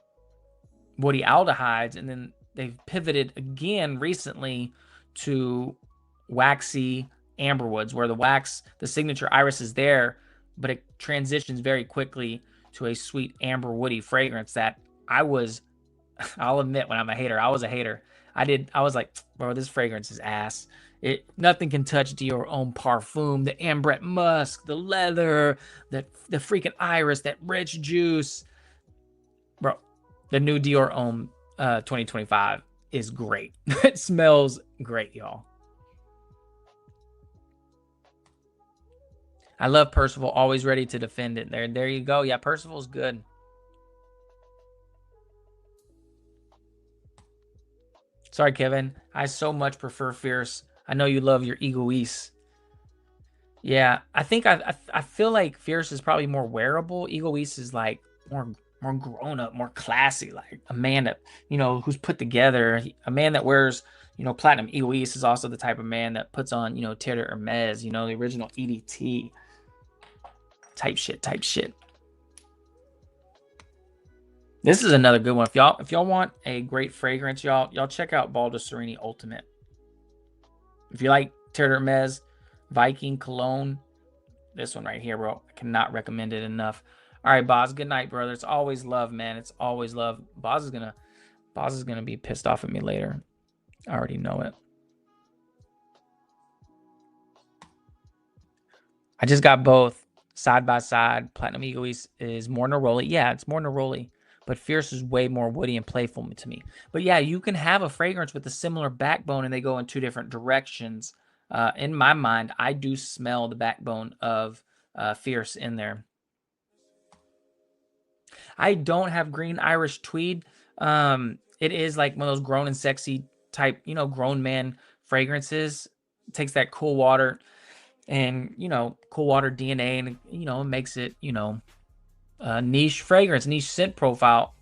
aldehydes, and then they've pivoted again recently to waxy amberwoods, where the signature iris is there, but it transitions very quickly to a sweet amber woody fragrance that I'll admit, when I'm a hater, I was a hater. I was like, bro, this fragrance is ass. Nothing can touch Dior Homme Parfum, the ambrette musk, the leather, the freaking iris, that rich juice. Bro, the new Dior Homme 2025 is great. It smells great, y'all. I love Percival, always ready to defend it. There you go. Yeah, Percival's good. Sorry, Kevin. I so much prefer Fierce. I know you love your Eagle East. Yeah, I think I feel like Fierce is probably more wearable. Eagle East is like more grown up, more classy, like a man that, you know, who's put together. A man that wears, you know, Platinum Eagle East is also the type of man that puts on, you know, Terre de Hermes, you know, the original EDT type shit. This is another good one. If y'all want a great fragrance, y'all check out Baldo Serini Ultimate. If you like Terre de Hermes, Viking, Cologne, this one right here, bro, I cannot recommend it enough. All right, Boz, good night, brother. It's always love, man. It's always love. Boz is gonna be pissed off at me later. I already know it. I just got both side by side. Platinum Eagle East is more neroli. Yeah, it's more neroli, but Fierce is way more woody and playful to me. But yeah, you can have a fragrance with a similar backbone and they go in two different directions. In my mind, I do smell the backbone of Fierce in there. I don't have green Irish tweed. It is like one of those grown and sexy type, you know, grown man fragrances. It takes that cool water and, you know, cool water DNA, and, you know, makes it, you know, a niche fragrance, niche scent profile.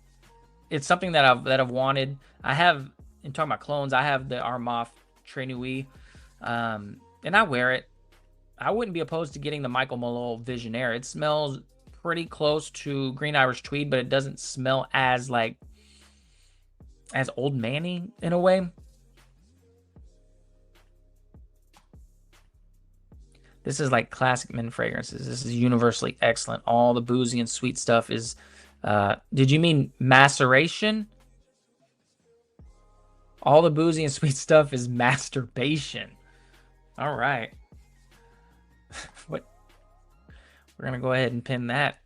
it's something that I've wanted. I have, in talking about clones, I have the Armoff Trenui, and I wear it. I wouldn't be opposed to getting the Michael Malone Visionaire. It smells pretty close to Green Irish Tweed, but it doesn't smell as like as Old Manny in a way. This is like classic men fragrances. This is universally excellent. All the boozy and sweet stuff is. Did you mean maceration? All the boozy and sweet stuff is masturbation. All right. What? We're gonna go ahead and pin that.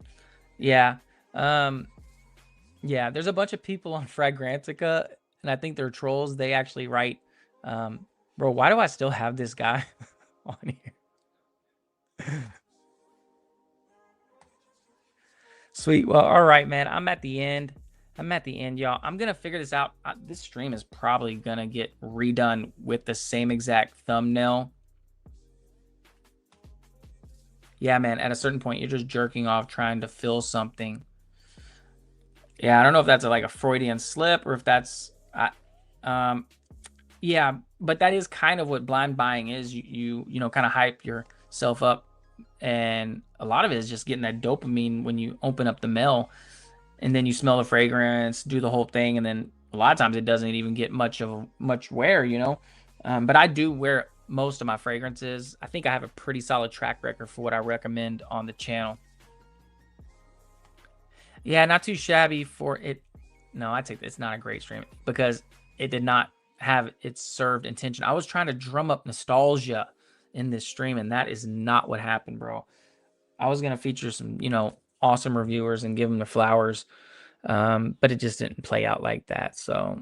Yeah. Yeah. There's a bunch of people on Fragrantica, and I think they're trolls. They actually write, bro, why do I still have this guy on here? Sweet. Well, all right, man. I'm at the end. Y'all. I'm going to figure this out. This stream is probably going to get redone with the same exact thumbnail. Yeah, man. At a certain point, you're just jerking off trying to fill something. Yeah, I don't know if that's like a Freudian slip or if that's... yeah, but that is kind of what blind buying is. You know, kind of hype yourself up. And a lot of it is just getting that dopamine when you open up the mail. And then you smell the fragrance, do the whole thing, and then a lot of times it doesn't even get much wear, you know. But I do wear most of my fragrances. I think I have a pretty solid track record for what I recommend on the channel. Yeah, not too shabby for it. No, I take it's not a great stream because it did not have its served intention. I was trying to drum up nostalgia in this stream, and that is not what happened, bro. I was gonna feature some, you know, awesome reviewers and give them their flowers. But it just didn't play out like that. So,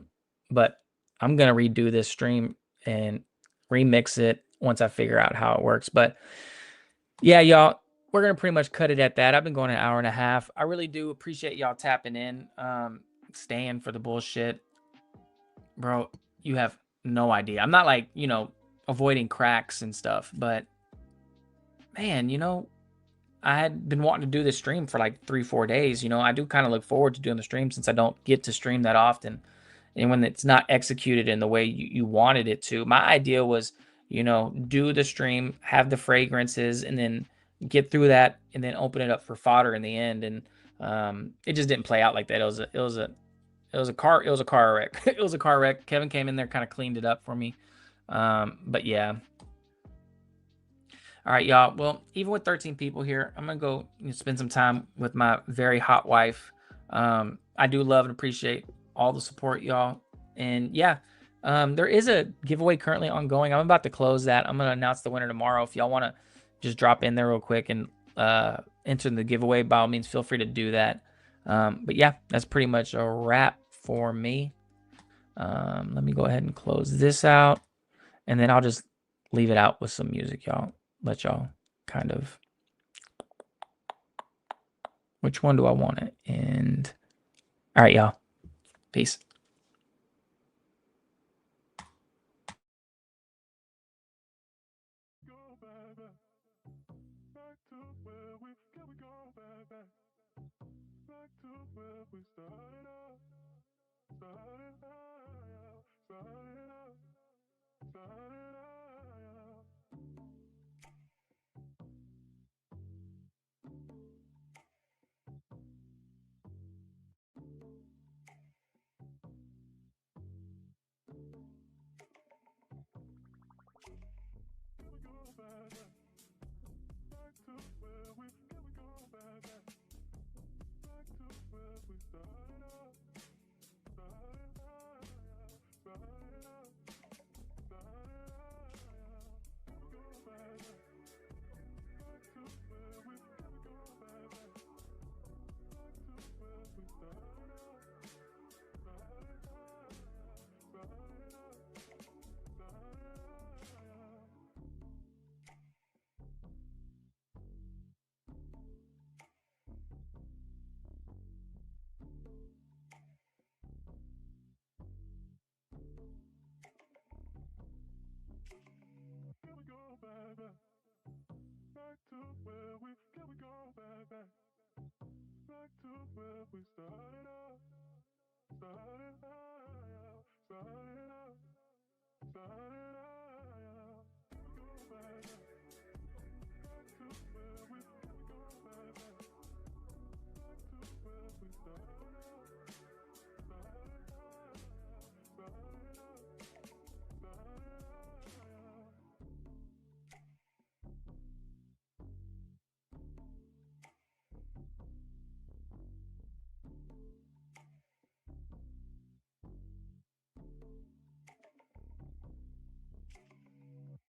but I'm going to redo this stream and remix it once I figure out how it works. But yeah, y'all, we're going to pretty much cut it at that. I've been going an hour and a half. I really do appreciate y'all tapping in, staying for the bullshit. Bro, you have no idea. I'm not like, you know, avoiding cracks and stuff, but man, you know, I had been wanting to do this stream for like 3-4 days. You know, I do kind of look forward to doing the stream since I don't get to stream that often. And when it's not executed in the way you wanted it to, my idea was, you know, do the stream, have the fragrances, and then get through that, and then open it up for fodder in the end. And it just didn't play out like that. It was a car wreck. It was a car wreck. Kevin came in there, kind of cleaned it up for me. But yeah. All right, y'all. Well, even with 13 people here, I'm going to go spend some time with my very hot wife. I do love and appreciate all the support, y'all. And yeah, there is a giveaway currently ongoing. I'm about to close that. I'm going to announce the winner tomorrow. If y'all want to just drop in there real quick and enter the giveaway, by all means, feel free to do that. But yeah, that's pretty much a wrap for me. Let me go ahead and close this out. And then I'll just leave it out with some music, y'all. Let y'all kind of, which one do I want it? And all right, y'all. Peace. Started out, started out, started out. Go back, back to where we go back, back to where we started out, started out, started out, started out.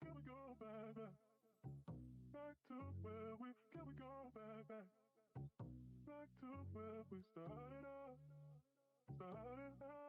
Can we go back, back to where we? Can we go back, back to where we started out, started out?